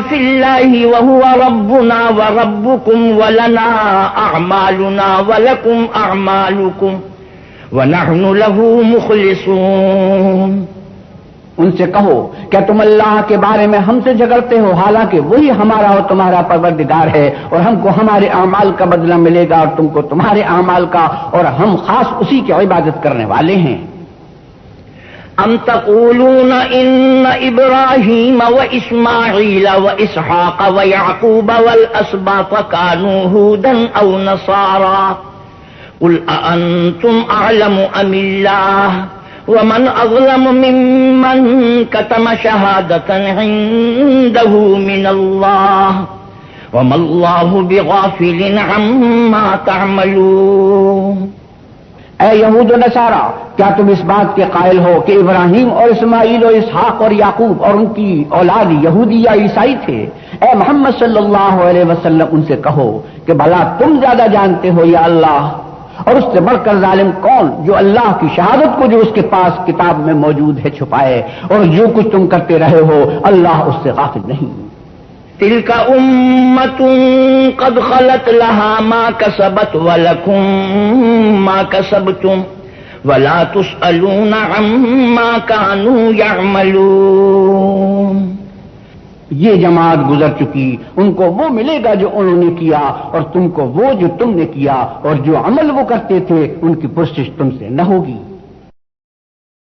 في الله وهو ربنا وربكم ولنا أعمالنا ولكم أعمالكم ونحن له مخلصون. ان سے کہو کیا تم اللہ کے بارے میں ہم سے جھگڑتے ہو، حالانکہ وہی ہمارا اور تمہارا پروردگار ہے، اور ہم کو ہمارے اعمال کا بدلہ ملے گا اور تم کو تمہارے اعمال کا، اور ہم خاص اسی کی عبادت کرنے والے ہیں. ام تقولون ان ابراہیم واسماعیل واسحاق ویعقوب والاسباط كانوا هودا او نصارا قل اانتم اعلم ام اللہ ومن اظلم ممن كتم شهادة عنده من الله وما الله بغافل عما تعملون. اے یہود و نصارا، کیا تم اس بات کے قائل ہو کہ ابراہیم اور اسماعیل اور اسحاق اور یعقوب اور ان کی اولاد یہودی یا عیسائی تھے؟ اے محمد صلی اللہ علیہ وسلم ان سے کہو کہ بھلا تم زیادہ جانتے ہو یا اللہ؟ اور اس سے بڑھ کر ظالم کون جو اللہ کی شہادت کو جو اس کے پاس کتاب میں موجود ہے چھپائے، اور جو کچھ تم کرتے رہے ہو اللہ اس سے غافل نہیں. تلك أمة قد خلت لها ما كسبت ولكم ما كسبتم ولا تسألون عما كانوا يعملون. یہ جماعت گزر چکی، ان کو وہ ملے گا جو انہوں نے کیا، اور تم کو وہ جو تم نے کیا، اور جو عمل وہ کرتے تھے ان کی پرسش تم سے نہ ہوگی.